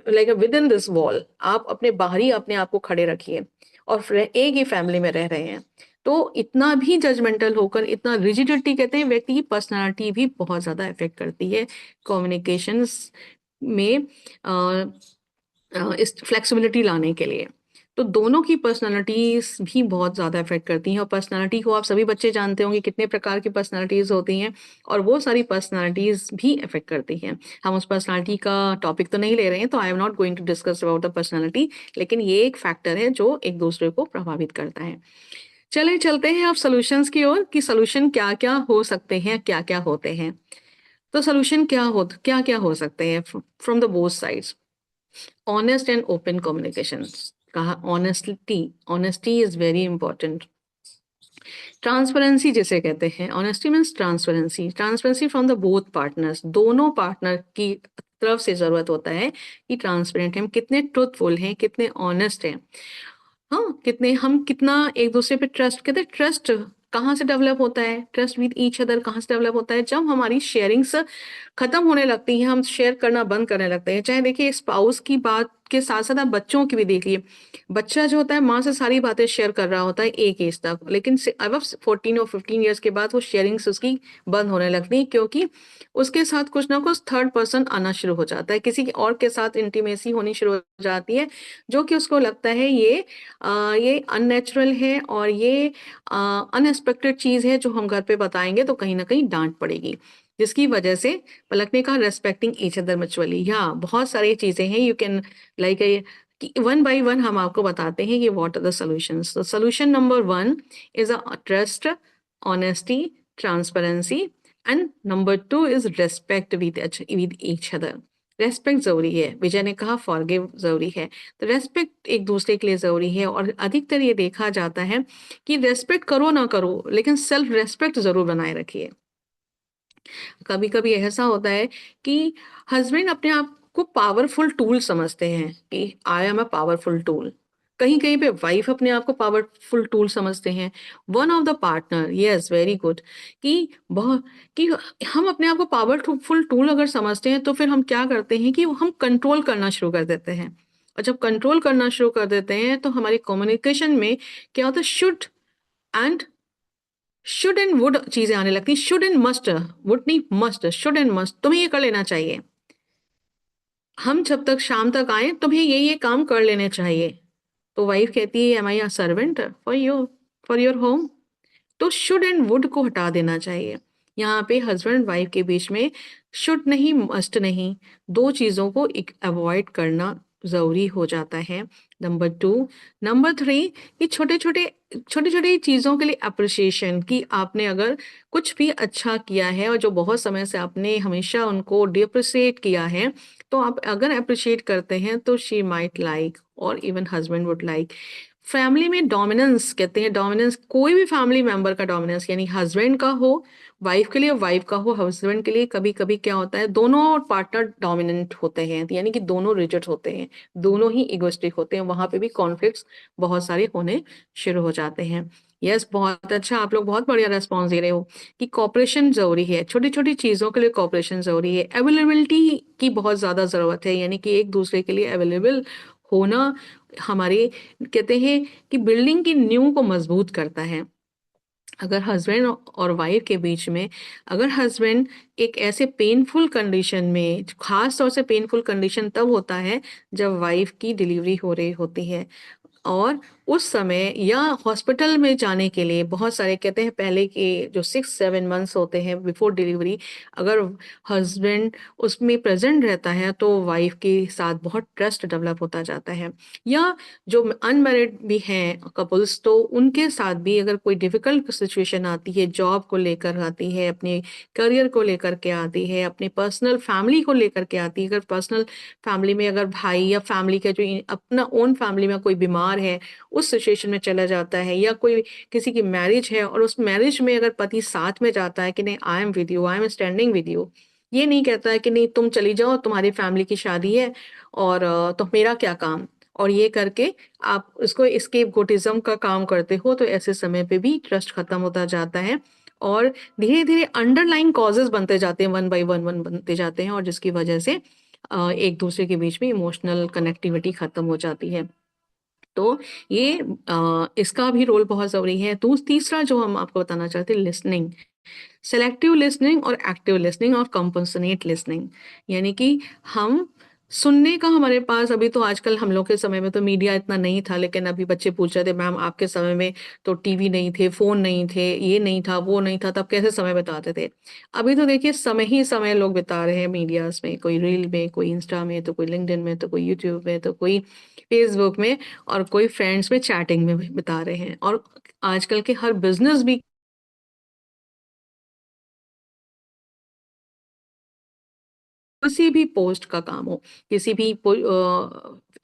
like within this wall. आप अपने बाहरी अपने आप को खड़े रखिए, और फिर एक ही फैमिली में रह रहे हैं। तो इतना भी जजमेंटल होकर, इतना रिजिडिटी, कहते हैं व्यक्ति की पर्सनालिटी भी बहुत ज्यादा इफेक्ट करती है कम्युनिकेशंस में, इस फ्लेक्सिबिलिटी लाने के लिए। तो दोनों की पर्सनालिटीज भी बहुत ज्यादा इफेक्ट करती हैं, और पर्सनालिटी को आप सभी बच्चे जानते होंगे कितने प्रकार की पर्सनालिटीज होती हैं, और वो सारी पर्सनालिटीज भी इफेक्ट करती हैं। हम उस पर्सनालिटी का टॉपिक तो नहीं ले रहे हैं, तो I am not going to discuss about the personality, लेकिन ये एक फैक्टर है जो एक दूसरे को प्रभावित करता है। चले चलते हैं अब सॉल्यूशंस की ओर, कि सॉल्यूशन क्या क्या हो सकते हैं, क्या क्या होते हैं। तो सॉल्यूशन क्या क्या हो सकते हैं from the both sides? Honest and open communication. कहा honesty, honesty is very important. Transparency जिसे कहते हैं, honesty means transparency, transparency from the both partners, दोनों पार्टनर की तरफ से जरूरत होता है कि ट्रांसपेरेंट हैं, हम कितने ट्रूथफुल हैं, कितने ऑनेस्ट हैं। हाँ, कितना एक दूसरे पे ट्रस्ट, कहते हैं ट्रस्ट कहाँ से डेवलप होता है, ट्रस्ट विद ईच अदर कहाँ से डेवलप होता है? जब हमारी शेयरिंग्स खत्म होने लगती हैं, हम शेयर करना बंद करने लगते हैं। चाहे देखिए स्पाउस की बात के साथ साथ आप बच्चों की भी देखिए। बच्चा जो होता है माँ से सारी बातें शेयर कर रहा होता है एक एज तक, लेकिन अब 14 और 15 ईयर्स के बाद वो शेयरिंग्स उसकी बंद होने लगती है, क्योंकि उसके साथ कुछ ना कुछ थर्ड पर्सन आना शुरू हो जाता है, किसी और के साथ इंटीमेसी होनी शुरू हो जाती है, जो कि उसको लगता है ये अननेचुरल है, और ये अनएक्सपेक्टेड चीज है, जो हम घर पे बताएंगे तो कहीं ना कहीं डांट पड़ेगी। जिसकी वजह से पलक ने कहा रेस्पेक्टिंग ईच अदर म्यूचुअली, या बहुत सारी चीजें हैं, you can like one by one हम आपको बताते हैं कि व्हाट आर द सॉल्यूशंस। तो solution number 1 is a trust, honesty, transparency, and number 2 is respect with each other. Respect जरूरी है, विजय ने कहा फॉरगिव जरूरी है। तो रेस्पेक्ट एक दूसरे के लिए जरूरी है, और अधिकतर ये देखा जाता है कि रेस्पेक्ट करो ना करो, लेकिन सेल्फ रेस्पेक्ट जरूर बनाए रखिए। कभी कभी ऐसा होता है कि हस्बैंड अपने आप को पावरफुल टूल समझते हैं कि I am a powerful tool. कहीं कहीं पे वाइफ अपने आप को पावरफुल टूल समझते हैं। One of the partner, yes very good, कि बहुत कि हम अपने आप को पावरफुल टूल अगर समझते हैं तो फिर हम क्या करते हैं कि हम कंट्रोल करना शुरू कर देते हैं। और जब कंट्रोल करना शुरू कर देते हैं तो हमारी कम्युनिकेशन में क्या होता है, एंड शुड एंड वुड चीजें आने लगती हैं। शुड एंड मस्ट, वुड नहीं, मस्ट, शुड एंड मस्ट, तुम्हें ये कर लेना चाहिए, हम जब तक शाम तक आए तुम्हें ये काम कर लेने चाहिए। तो वाइफ कहती है am I a servant for your home. तो शुड एंड वुड को हटा देना चाहिए। यहाँ पे हस्बैंड वाइफ के बीच में शुड नहीं, मस्ट नहीं, दो चीजों को अवॉइड करना जरूरी हो जाता है। नंबर 2, नंबर 3, कि छोटे छोटे चीजों के लिए अप्रिसिएशन, कि आपने अगर कुछ भी अच्छा किया है और जो बहुत समय से आपने हमेशा उनको डिप्रिशिएट किया है, तो आप अगर अप्रिशिएट करते हैं तो शी माइट लाइक, और even husband would like. Family में डोमिनेंस कहते हैं, डोमिनेंस कोई भी फैमिली मेंबर का डोमिनेंस, यानी हस्बैंड का हो वाइफ के लिए, वाइफ का हो हस्बैंड के लिए, कभी कभी क्या होता है दोनों पार्टनर डोमिनेंट होते हैं, यानी कि दोनों रिजिड होते हैं, दोनों ही इगोइस्टिक होते हैं, वहां पे भी कॉन्फ्लिक्ट्स बहुत सारे होने शुरू हो जाते हैं। यस, बहुत अच्छा, आप लोग बहुत बढ़िया रेस्पॉन्स दे रहे हो कि कॉपरेशन जरूरी है, छोटी छोटी चीजों के लिए कॉपरेशन जरूरी है, अवेलेबिलिटी की बहुत ज्यादा जरूरत है, यानी कि एक दूसरे के लिए अवेलेबल होना हमारे कहते हैं कि बिल्डिंग की नींव को मजबूत करता है। अगर हस्बैंड और वाइफ के बीच में, अगर हस्बैंड एक ऐसे पेनफुल कंडीशन में, खास तौर से पेनफुल कंडीशन तब होता है जब वाइफ की डिलीवरी हो रही होती है, और उस समय या हॉस्पिटल में जाने के लिए बहुत सारे कहते हैं पहले के जो 6-7 मंथ्स होते हैं बिफोर डिलीवरी, अगर हस्बैंड उसमें प्रेजेंट रहता है तो वाइफ के साथ बहुत ट्रस्ट डेवलप होता जाता है। या जो अनमैरिड भी हैं कपल्स, तो उनके साथ भी अगर कोई डिफिकल्ट सिचुएशन आती है, जॉब को लेकर आती है, अपने करियर को लेकर के आती है, अपने पर्सनल फैमिली को लेकर के आती है, अगर पर्सनल फैमिली में अगर भाई या फैमिली का जो अपना ओन फैमिली में कोई बीमार है, उस सिचुएशन में चला जाता है, या कोई किसी की मैरिज है और उस मैरिज में अगर पति साथ में जाता है कि नहीं I am with you, I am standing with you, ये नहीं कहता है कि नहीं तुम चली जाओ, तुम्हारी फैमिली की शादी है और तो मेरा क्या काम, और ये करके आप उसको एस्केप गोटिज्म का काम करते हो, तो ऐसे समय पे भी ट्रस्ट खत्म होता जाता है और धीरे धीरे अंडरलाइन कॉजेज बनते जाते हैं, वन बाय वन बनते जाते हैं, और जिसकी वजह से एक दूसरे के बीच में इमोशनल कनेक्टिविटी खत्म हो जाती है। तो ये इसका भी रोल बहुत जरूरी है। तीसरा जो हम आपको बताना चाहते हैं, लिसनिंग, सेलेक्टिव लिसनिंग और एक्टिव लिसनिंग और कंपनसेट लिसनिंग, यानी कि हम सुनने का, हमारे पास अभी तो आजकल हम लोग के समय में तो मीडिया इतना नहीं था, लेकिन अभी बच्चे पूछ रहे थे मैम आपके समय में तो टीवी नहीं थे, फोन नहीं थे, ये नहीं था, वो नहीं था, तब कैसे समय बिताते थे। अभी तो देखिए समय ही समय लोग बिता रहे हैं मीडियाज में, कोई रील में, कोई इंस्टा में, तो कोई लिंक्डइन में, तो कोई यूट्यूब में, तो कोई फेसबुक में, और कोई फ्रेंड्स में चैटिंग में बिता रहे हैं। और आजकल के हर बिजनेस भी किसी भी पोस्ट का काम हो, किसी भी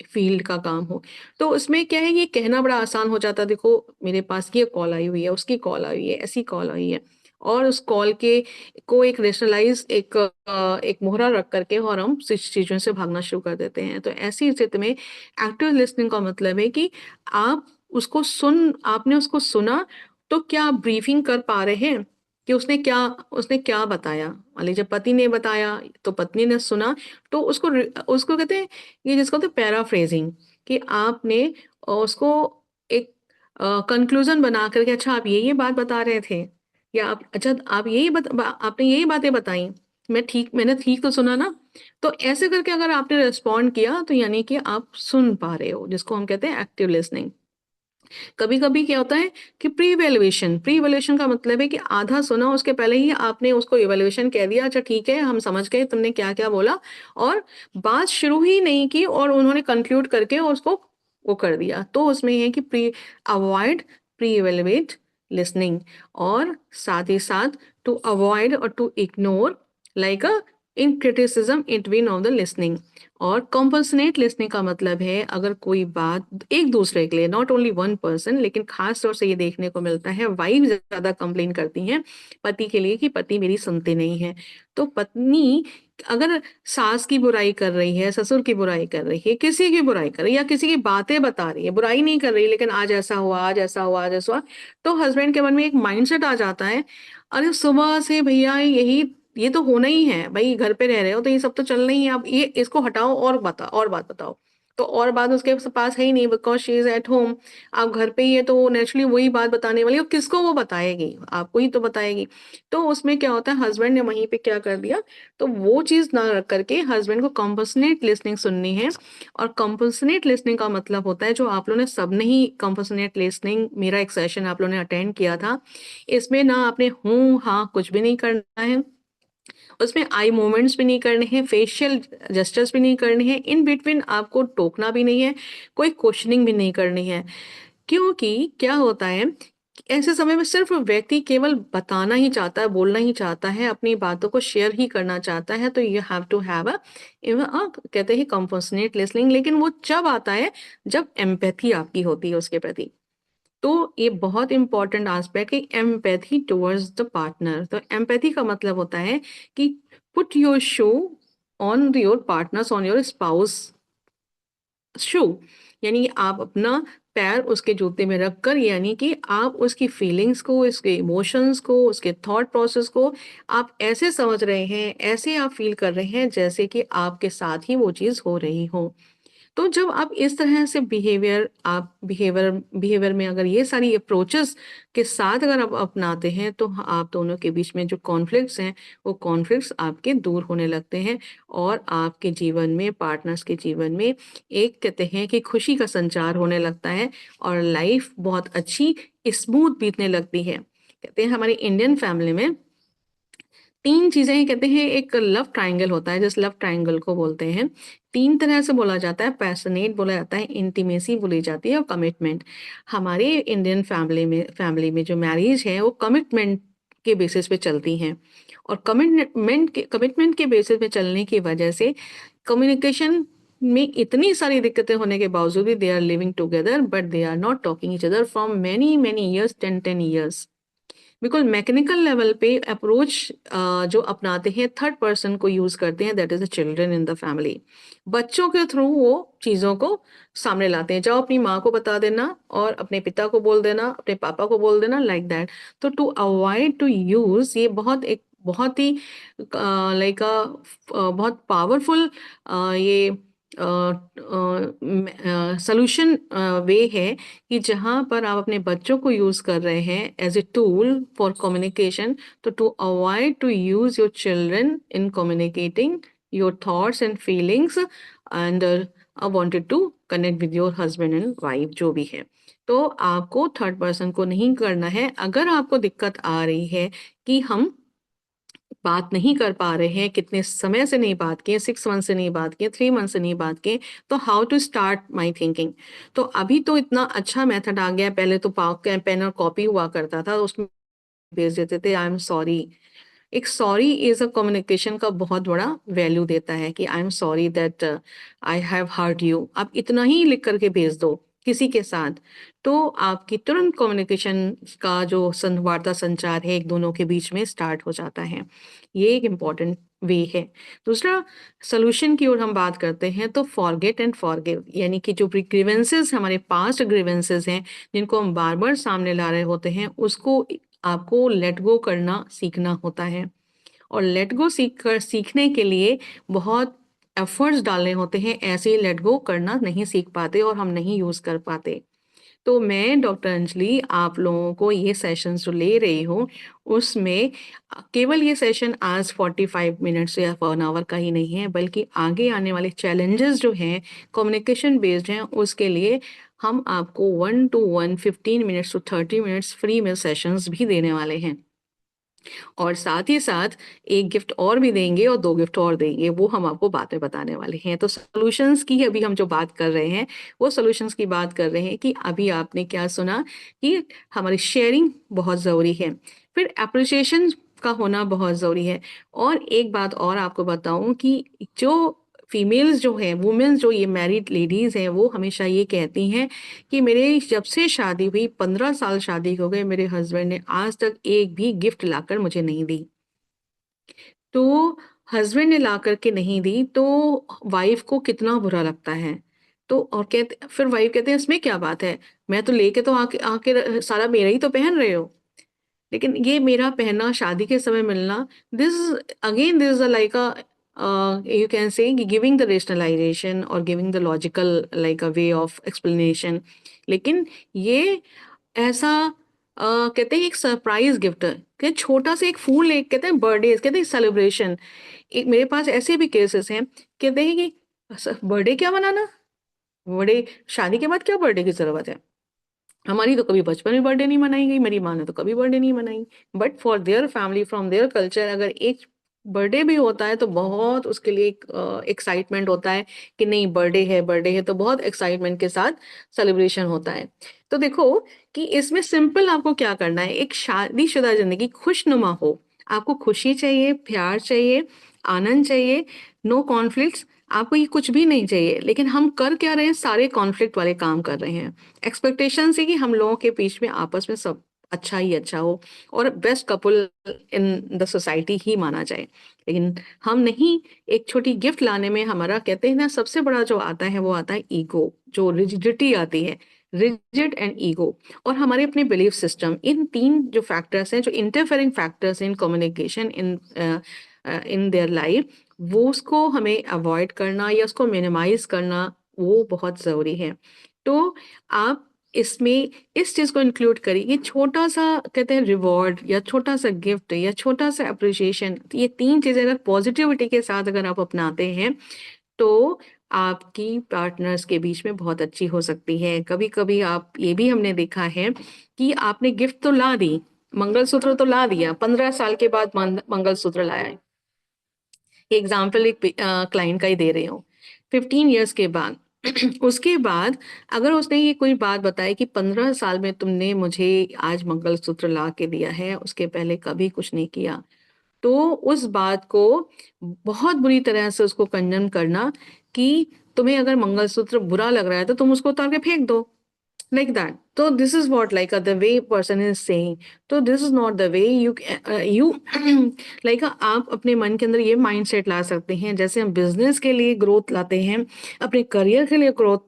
फील्ड का काम हो, तो उसमें क्या है, ये कहना बड़ा आसान हो जाता है, देखो मेरे पास ये कॉल आई हुई है, उसकी कॉल आई हुई है, ऐसी कॉल आई है, और उस कॉल के को एक रेशनलाइज, एक मोहरा रख करके और हम चीजों से भागना शुरू कर देते हैं। तो ऐसी स्थिति में एक्टिव लिसनिंग का मतलब है कि आप आपने उसको सुना, तो क्या आप ब्रीफिंग कर पा रहे हैं कि उसने क्या बताया। मान लीजिए पति ने बताया तो पत्नी ने सुना, तो उसको कहते हैं, ये जिसको कहते हैं पैराफ्रेजिंग, कि आपने उसको एक कंक्लूजन बना करके, अच्छा आप ये बात बता रहे थे, या आप अच्छा आप आपने यही बातें बताई, मैंने ठीक तो सुना ना। तो ऐसे करके अगर आपने रिस्पॉन्ड किया तो यानी कि आप सुन पा रहे हो, जिसको हम कहते हैं एक्टिव लिसनिंग। कभी कभी क्या होता है कि प्री इवेल्युएशन का मतलब है कि आधा सुना, उसके पहले ही आपने उसको इवेल्युएशन कह दिया, अच्छा ठीक है हम समझ गए तुमने क्या क्या बोला, और बात शुरू ही नहीं की और उन्होंने कंक्लूड करके उसको वो कर दिया। तो उसमें ये है कि अवॉइड प्री इवेल्युएट लिसनिंग, और साथ ही साथ टू अवॉइड और to ignore like a in criticism intervene of the listening. और कॉम्पल्सनेट लिसनिंग का मतलब है अगर कोई बात एक दूसरे के लिए, नॉट ओनली वन पर्सन, लेकिन खास तौर से ये देखने को मिलता है वाइफ ज्यादा कंप्लेन करती हैं पति के लिए कि पति मेरी सुनते नहीं है। तो पत्नी अगर सास की बुराई कर रही है, ससुर की बुराई कर रही है, किसी की बुराई कर रही है या किसी की बातें बता रही है, बुराई नहीं कर रही लेकिन आज ऐसा हुआ, आज ऐसा हुआ, आज ऐसा हुआ, तो हस्बैंड के मन में एक माइंडसेट आ जाता है, अरे सुबह से भैया यही, ये तो होना ही है भाई, घर पे रह रहे हो तो ये सब तो चलना ही है, अब ये इसको हटाओ और और बात बताओ। तो और बात उसके पास है ही नहीं, because she is at home, आप घर पे ही है तो नेचुरली वही बात बताने वाली, और किसको वो बताएगी, आपको ही तो बताएगी। तो उसमें क्या होता है, हस्बैंड ने वहीं पे क्या कर दिया, तो वो चीज ना रख करके हस्बैंड को कंपल्सनेट लिसनिंग सुननी है। और कंपल्सनेट लिसनिंग का मतलब होता है, जो आप लोगों ने सबने ही कंपल्सनेट लिसनिंग, मेरा एक सेशन आप लोगों ने अटेंड किया था, इसमें ना आपने हूँ हाँ कुछ भी नहीं करना है, उसमें आई मूवमेंट्स भी नहीं करने हैं, फेशियल जेस्चर्स भी नहीं करने हैं, इन बिटवीन आपको टोकना भी नहीं है, कोई क्वेश्चनिंग भी नहीं करनी है। क्योंकि क्या होता है, ऐसे समय में सिर्फ व्यक्ति केवल बताना ही चाहता है, बोलना ही चाहता है, अपनी बातों को शेयर ही करना चाहता है, तो you have to have a कहते हैं कंपैशनेट लिसनिंग। लेकिन वो जब आता है जब एम्पैथी आपकी होती है उसके प्रति। तो ये बहुत इंपॉर्टेंट एस्पेक्ट है, एम्पैथी टुवर्ड्स द पार्टनर। तो एम्पैथी का मतलब होता है कि put your shoe on your partner's, on your spouse shoe, यानी आप अपना पैर उसके जूते में रखकर, यानी कि आप उसकी फीलिंग्स को, उसके इमोशंस को, उसके थॉट प्रोसेस को आप ऐसे समझ रहे हैं, ऐसे आप फील कर रहे हैं जैसे कि आपके साथ ही वो चीज हो रही हो। तो जब आप इस तरह से बिहेवियर में अगर ये सारी अप्रोचेस के साथ अगर आप अपनाते हैं, तो आप दोनों के बीच में जो कॉन्फ्लिक्ट्स हैं, वो कॉन्फ्लिक्ट्स आपके दूर होने लगते हैं, और आपके जीवन में, पार्टनर्स के जीवन में एक कहते हैं कि खुशी का संचार होने लगता है, और लाइफ बहुत अच्छी स्मूथ बीतने लगती है। कहते हैं हमारी इंडियन फैमिली में तीन चीजें ही कहते हैं, एक लव ट्रायंगल होता है, जिस लव ट्रायंगल को बोलते हैं, तीन तरह से बोला जाता है, पैशनेट बोला जाता है, इंटीमेसी बोली जाती है, और कमिटमेंट। हमारे इंडियन फैमिली में जो मैरिज है वो कमिटमेंट के बेसिस पे चलती हैं, और कमिटमेंट के बेसिस पे चलने की वजह से कम्युनिकेशन में इतनी सारी दिक्कतें होने के बावजूद भी they are living together, but they are not talking each other from many many years, 10 10 years. बिल्कुल मैकेनिकल लेवल पे अप्रोच जो अपनाते हैं, थर्ड पर्सन को यूज करते हैं, that is the children in the family. बच्चों के थ्रू वो चीजों को सामने लाते हैं, जाओ अपनी माँ को बता देना, और अपने पिता को बोल देना, अपने पापा को बोल देना, लाइक दैट। तो टू अवॉइड टू यूज, ये बहुत ही लाइक बहुत पावरफुल ये सोल्यूशन वे है, कि जहां पर आप अपने बच्चों को यूज कर रहे हैं as a tool for communication, तो to avoid to use your children in communicating your thoughts and feelings, and wanted to connect with your husband and wife जो भी है। तो आपको थर्ड पर्सन को नहीं करना है। अगर आपको दिक्कत आ रही है कि हम बात नहीं कर पा रहे हैं, कितने समय से नहीं बात किए, 6 मंथ से नहीं बात किए, 3 मंथ से नहीं बात किए, तो how to start my thinking. तो अभी तो इतना अच्छा मेथड आ गया है, पहले तो पेन और कॉपी हुआ करता था, उसमें भेज देते थे आई एम सॉरी। एक सॉरी इज अ कम्युनिकेशन का बहुत बड़ा वैल्यू देता है, कि I am sorry that I have hurt you. आप इतना ही लिख करके भेज दो किसी के साथ, तो आपकी तुरंत कम्युनिकेशन का जो वार्ता संचार है एक दोनों के बीच में स्टार्ट हो जाता है। ये एक इम्पॉर्टेंट वे है। दूसरा, सोल्यूशन की ओर हम बात करते हैं, तो फॉरगेट एंड फॉरगिव, यानी कि जो ग्रीवेंसेस, हमारे पास्ट ग्रीवेंसेस हैं, जिनको हम बार बार सामने ला रहे होते हैं, उसको आपको लेट गो करना सीखना होता है। और लेट गो सीखने के लिए बहुत एफर्ट्स डालने होते हैं, ऐसे ही लेट गो करना नहीं सीख पाते और हम नहीं यूज कर पाते। तो मैं डॉक्टर अंजलि आप लोगों को ये सेशन जो ले रही हूँ, उसमें केवल ये सेशन आज 45 मिनट्स या 1 आवर का ही नहीं है, बल्कि आगे आने वाले चैलेंजेस जो हैं कम्युनिकेशन बेस्ड हैं, उसके लिए हम आपको 1 to 1 15 minutes to 30 minutes free में सेशंस भी देने वाले हैं। और साथ ही साथ एक गिफ्ट और भी देंगे, और 2 गिफ्ट और देंगे, वो हम आपको बाद में बताने वाले हैं। तो सॉल्यूशंस की अभी हम जो बात कर रहे हैं, वो सॉल्यूशंस की बात कर रहे हैं, कि अभी आपने क्या सुना कि हमारी शेयरिंग बहुत ज़रूरी है। फिर अप्रिसिएशन का होना बहुत ज़रूरी है। और एक बात और आपको बताऊं कि जो फीमेल्स जो हैं, वुमेन्स जो ये मैरिड लेडीज़ हैं, वो हमेशा ये कहती हैं कि मेरे जब से शादी हुई 15 साल शादी हो गए, मेरे हस्बैंड ने आज तक एक भी गिफ्ट लाकर मुझे नहीं दी। तो हस्बैंड ने ला करके नहीं दी तो वाइफ को कितना बुरा लगता है। तो और कहते फिर वाइफ कहते हैं इसमें क्या बात है, मैं तो लेके तो आके आके सारा मेरा ही तो पहन रहे हो। लेकिन ये मेरा पहनना, शादी के समय मिलना, this again this is like a you can say giving the rationalisation और giving the logical like a way of explanation. लेकिन ये ऐसा कहते हैं एक सरप्राइज गिफ्ट है कि छोटा सा एक फूल, एक कहते हैं बर्थडे, कहते हैं सेलिब्रेशन। एक मेरे पास ऐसे भी केसेस हैं, कहते हैं कि बर्थडे क्या मनाना, बर्थडे शादी के बाद क्या बर्थडे की जरूरत है। हमारी तो कभी बचपन में बर्थडे नहीं मनाई गई, मेरी माँ ने तो कभी बर्थडे नहीं मनाई। But for their family, from their culture, अगर एक बर्थडे भी होता है तो बहुत उसके लिए एक एक्साइटमेंट होता है कि नहीं बर्थडे है, बर्थडे है, तो बहुत एक्साइटमेंट के साथ सेलिब्रेशन होता है। तो देखो कि इसमें सिंपल आपको क्या करना है, एक शादीशुदा जिंदगी खुशनुमा हो। आपको खुशी चाहिए, प्यार चाहिए, आनंद चाहिए, नो कॉन्फ्लिक्ट्स। आपको ये कुछ भी नहीं चाहिए, लेकिन हम कर क्या रहे हैं, सारे कॉन्फ्लिक्ट वाले काम कर रहे हैं। एक्सपेक्टेशन से कि हम लोगों के बीच में आपस में सब अच्छा ही अच्छा हो और best couple in the society ही माना जाए। लेकिन हम नहीं, एक छोटी गिफ्ट लाने में हमारा कहते हैं ना सबसे बड़ा जो आता है वो आता है ईगो, जो रिजिडिटी आती है, रिजिड एंड ईगो। और हमारे अपने बिलीफ सिस्टम, इन तीन जो फैक्टर्स हैं, जो interfering factors in communication in their life, वो उसको हमें अवॉइड करना या उसको मिनिमाइज करना वो बहुत ज़रूरी है। तो आप इसमें इस चीज़ को इंक्लूड करिए कि छोटा सा कहते हैं रिवॉर्ड या छोटा सा गिफ्ट या छोटा सा अप्रिसिएशन, ये तीन चीज़ें अगर पॉजिटिविटी के साथ अगर आप अपनाते हैं तो आपकी पार्टनर्स के बीच में बहुत अच्छी हो सकती है। कभी कभी आप ये भी हमने देखा है कि आपने गिफ्ट तो ला दी, मंगलसूत्र तो ला दिया, 15 साल के बाद मंगलसूत्र लाया है। एग्जाम्पल एक क्लाइंट का ही दे रही हूँ, 15 ईयर्स के बाद उसके बाद अगर उसने ये कोई बात बताई कि 15 साल में तुमने मुझे आज मंगलसूत्र ला के दिया है, उसके पहले कभी कुछ नहीं किया, तो उस बात को बहुत बुरी तरह से उसको कंडम करना कि तुम्हें अगर मंगलसूत्र बुरा लग रहा है तो तुम उसको उतार के फेंक दो, like that. So this is what like the way person is saying. So this is not the way you like आप अपने मन के अंदर ये माइंडसेट ला सकते हैं, जैसे हम बिजनेस के लिए ग्रोथ लाते हैं, अपने करियर के लिए ग्रोथ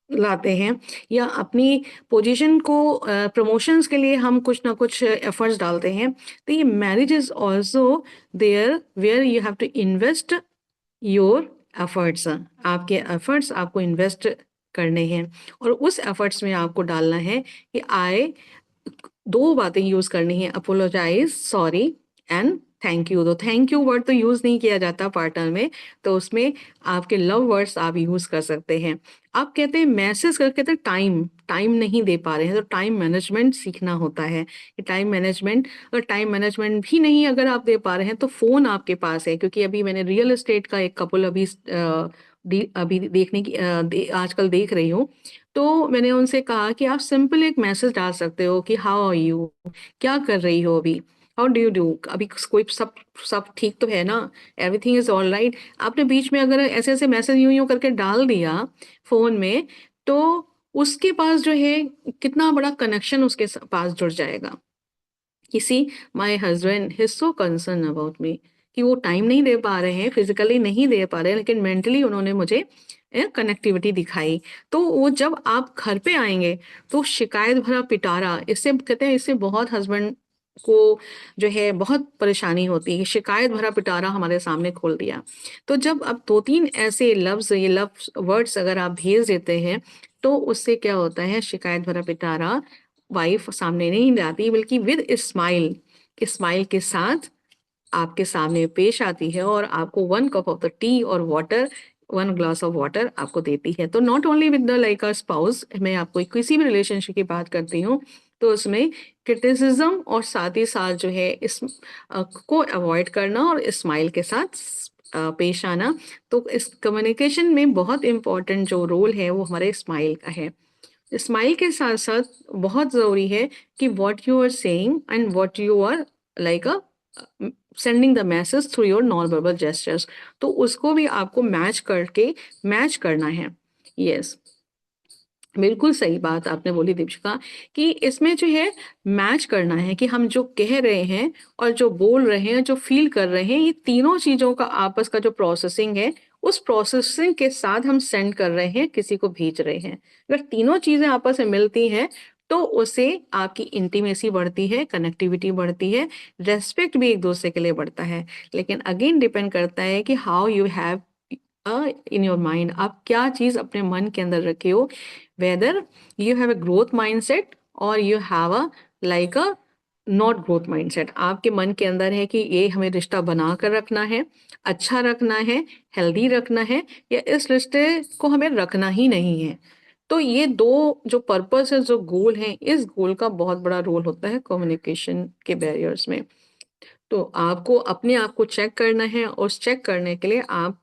लाते हैं, या अपनी पोजीशन को प्रमोशंस के लिए हम कुछ ना कुछ एफर्ट्स डालते हैं। तो ये marriage is also there where you have to invest your efforts. आपके एफर्ट्स आपको इन्वेस्ट करने हैं और उस एफर्ट्स में आपको डालना है कि आई, दो बातें यूज करनी है, apologise, sorry and thank you. तो थैंक यू वर्ड तो यूज नहीं किया जाता पार्टनर में, तो उसमें आपके लव वर्ड्स आप यूज कर सकते हैं। आप कहते हैं मैसेज कर, कहते हैं टाइम टाइम नहीं दे पा रहे हैं, तो टाइम मैनेजमेंट सीखना होता है कि टाइम मैनेजमेंट, अगर टाइम मैनेजमेंट भी नहीं अगर आप दे पा रहे हैं तो फोन आपके पास है। क्योंकि अभी मैंने रियल एस्टेट का एक कपल अभी देखने की आजकल देख रही हूँ, तो मैंने उनसे कहा कि आप सिंपल एक मैसेज डाल सकते हो कि हाउ आर यू, क्या कर रही हो अभी, हाउ डू यू डू, अभी कोई सब सब ठीक तो है ना, एवरीथिंग इज ऑल राइट। आपने बीच में अगर ऐसे ऐसे मैसेज यूं यूं करके डाल दिया फोन में, तो उसके पास जो है कितना बड़ा कनेक्शन उसके पास जुड़ जाएगा। किसी, my husband he so concern about me, कि वो टाइम नहीं दे पा रहे हैं, फिजिकली नहीं दे पा रहे हैं, लेकिन मेंटली उन्होंने मुझे कनेक्टिविटी दिखाई। तो वो जब आप घर पे आएंगे तो शिकायत भरा पिटारा, इससे कहते हैं इससे बहुत हस्बैंड को जो है बहुत परेशानी होती है, शिकायत भरा पिटारा हमारे सामने खोल दिया। तो जब अब दो तीन ऐसे लफ्ज, ये लफ्ज वर्ड्स अगर आप भेज देते हैं, तो उससे क्या होता है, शिकायत भरा पिटारा वाइफ सामने नहीं लाती, बल्कि विद स्माइल, स्माइल के साथ आपके सामने पेश आती है और आपको 1 कप ऑफ द टी और वाटर, 1 ग्लास ऑफ वाटर आपको देती है। तो not only with the like a spouse, मैं आपको किसी भी रिलेशनशिप की बात करती हूँ तो उसमें क्रिटिसिज्म और साथ ही साथ जो है इस को अवॉइड करना और स्माइल के साथ पेश आना। तो इस कम्युनिकेशन में बहुत इम्पोर्टेंट जो रोल है वो हमारे स्माइल का है। स्माइल के साथ साथ बहुत ज़रूरी है कि what you are saying and what you are like a sending the message through your non verbal gestures. तो उसको भी आपको मैच करके मैच करना है। यस, बिल्कुल सही बात आपने बोली दीपिका, कि इसमें जो है मैच करना है कि हम जो कह रहे हैं और जो बोल रहे हैं, जो फील कर रहे हैं, ये तीनों चीजों का आपस का जो प्रोसेसिंग है, उस प्रोसेसिंग के साथ हम सेंड कर रहे हैं, किसी को भेज रहे हैं। अगर तीनों चीजें आपस में मिलती हैं तो उससे आपकी इंटीमेसी बढ़ती है, कनेक्टिविटी बढ़ती है, रेस्पेक्ट भी एक दूसरे के लिए बढ़ता है। लेकिन अगेन डिपेंड करता है कि how you have in your mind, आप क्या चीज अपने मन के अंदर रखे हो, whether you have a growth mindset or you have a like a not growth mindset. आपके मन के अंदर है कि ये हमें रिश्ता बना कर रखना है, अच्छा रखना है, हेल्दी रखना है, या इस रिश्ते को हमें रखना ही नहीं है। तो ये दो जो पर्पस है, जो गोल है, इस गोल का बहुत बड़ा रोल होता है कम्युनिकेशन के बैरियर्स में। तो आपको अपने आप को चेक करना है, और चेक करने के लिए आप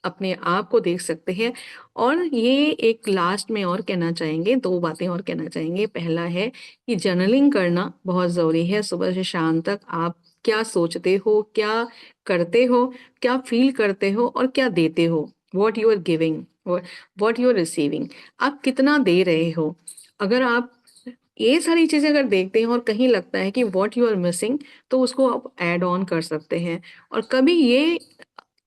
अपने आप को देख सकते हैं। और ये एक लास्ट में और कहना चाहेंगे, दो बातें और कहना चाहेंगे। पहला है कि जर्नलिंग करना बहुत ज़रूरी है। सुबह से शाम तक आप क्या सोचते हो, क्या करते हो, क्या फील करते हो, और क्या देते हो, what you are giving, what you are receiving, आप कितना दे रहे हो। अगर आप ये सारी चीज़ें अगर देखते हैं और कहीं लगता है कि वॉट यू आर मिसिंग, तो उसको आप ऐड ऑन कर सकते हैं। और कभी ये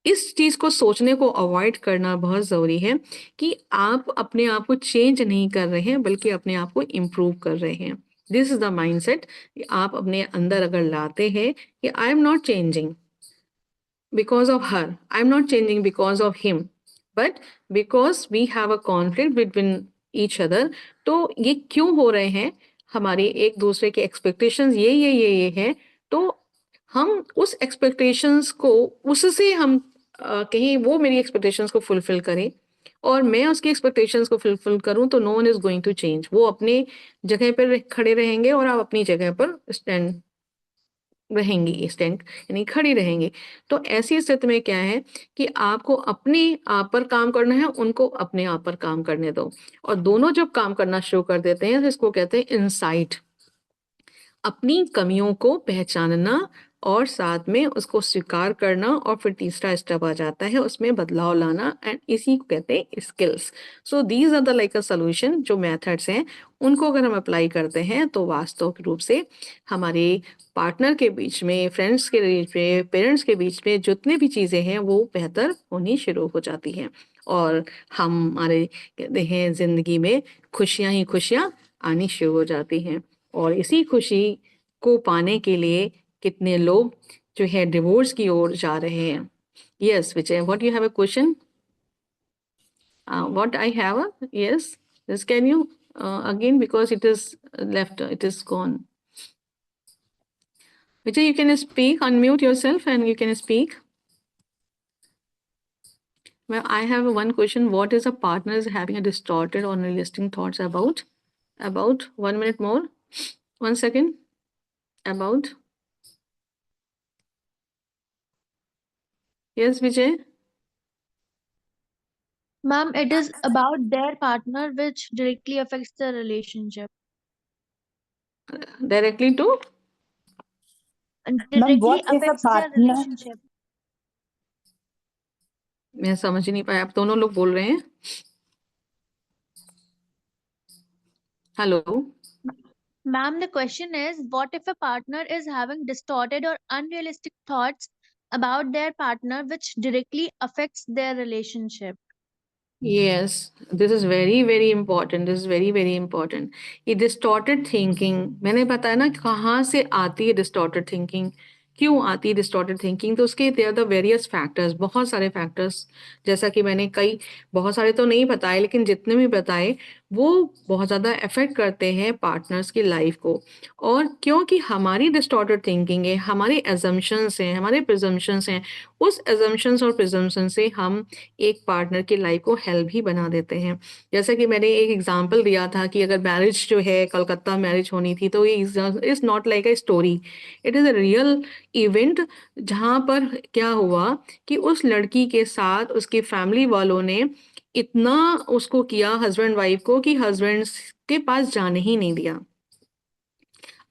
इस चीज को सोचने को अवॉइड करना बहुत जरूरी है कि आप अपने आप को चेंज नहीं कर रहे हैं, बल्कि अपने आप को इम्प्रूव कर रहे हैं। This is the mindset. आप अपने अंदर अगर लाते हैं कि I am not changing because of her, I'm not changing because of him, but because we have a conflict between each other। तो ये क्यों हो रहे हैं, हमारे एक दूसरे के एक्सपेक्टेशंस ये है। तो हम उस एक्सपेक्टेशंस को, उससे हम कहीं वो मेरी एक्सपेक्टेशंस को फुलफिल करें और मैं उसकी एक्सपेक्टेशंस को फुलफिल करूं, तो no one is going to change. वो अपने जगह पर खड़े रहेंगे और आप अपनी जगह पर स्टैंड रहेंगी, स्टैंड यानी खड़ी रहेंगी। तो ऐसी स्थिति में क्या है कि आपको अपने आप पर काम करना है, उनको अपने आप पर काम करने दो। और दोनों जब काम करना शुरू कर देते हैं तो इसको कहते हैं इनसाइट। अपनी कमियों को पहचानना और साथ में उसको स्वीकार करना, और फिर तीसरा स्टेप आ जाता है उसमें बदलाव लाना, एंड इसी को कहते हैं skills. So these are the like a solution. जो मेथड्स हैं उनको अगर हम अप्लाई करते हैं तो वास्तव रूप से हमारे पार्टनर के बीच में, फ्रेंड्स के बीच में, पेरेंट्स के बीच में जितनी भी चीज़ें हैं वो बेहतर होनी शुरू हो जाती हैं, और हमारे कहते हैं ज़िंदगी में खुशियाँ ही खुशियाँ आनी शुरू हो जाती हैं। और इसी खुशी को पाने के लिए कितने लोग जो है डिवोर्स की ओर जा रहे हैं। Yes Vijay, what you have a question? What I have a yes, this can you again, because it is left, it is gone. Vijay, you can speak, unmute yourself and you can speak. Well, I have one question. What is a partner is having a distorted or unrealistic thoughts about? About 1 minute more. 1 second. About. Yes, Vijay. Ma'am, it is about their partner which directly affects the relationship. Directly to? And Ma'am, directly what if a affects their partner relationship. मैं समझ ही नहीं पाया, आप दोनों लोग बोल रहे हैं। Hello. Ma'am, the question is, what if a partner is having distorted or unrealistic thoughts about their partner which directly affects their relationship? Yes, this is very very important. This is very very important. ये distorted thinking, मैंने बताया ना कहाँ से आती है distorted thinking, क्यों आती है distorted thinking। तो उसके there are the various factors, बहुत सारे factors। जैसा कि मैंने कई, बहुत सारे तो नहीं बताए, लेकिन जितने भी बताए वो बहुत ज़्यादा अफेक्ट करते हैं पार्टनर्स की लाइफ को। और क्योंकि हमारी डिस्टॉर्टेड थिंकिंग है, हमारे एजम्पशंस हैं, हमारे प्रिजम्पशंस हैं, उस एजम्पशंस और प्रिजम्पशन से हम एक पार्टनर की लाइफ को हेल भी बना देते हैं। जैसा कि मैंने एक एग्जांपल दिया था कि अगर मैरिज जो है, कलकत्ता मैरिज होनी थी, तो ये is not like a story, it is a real event. जहाँ पर क्या हुआ कि उस लड़की के साथ उसके फैमिली वालों ने इतना उसको किया, हस्बैंड वाइफ को, कि हस्बैंड के पास जाने ही नहीं दिया।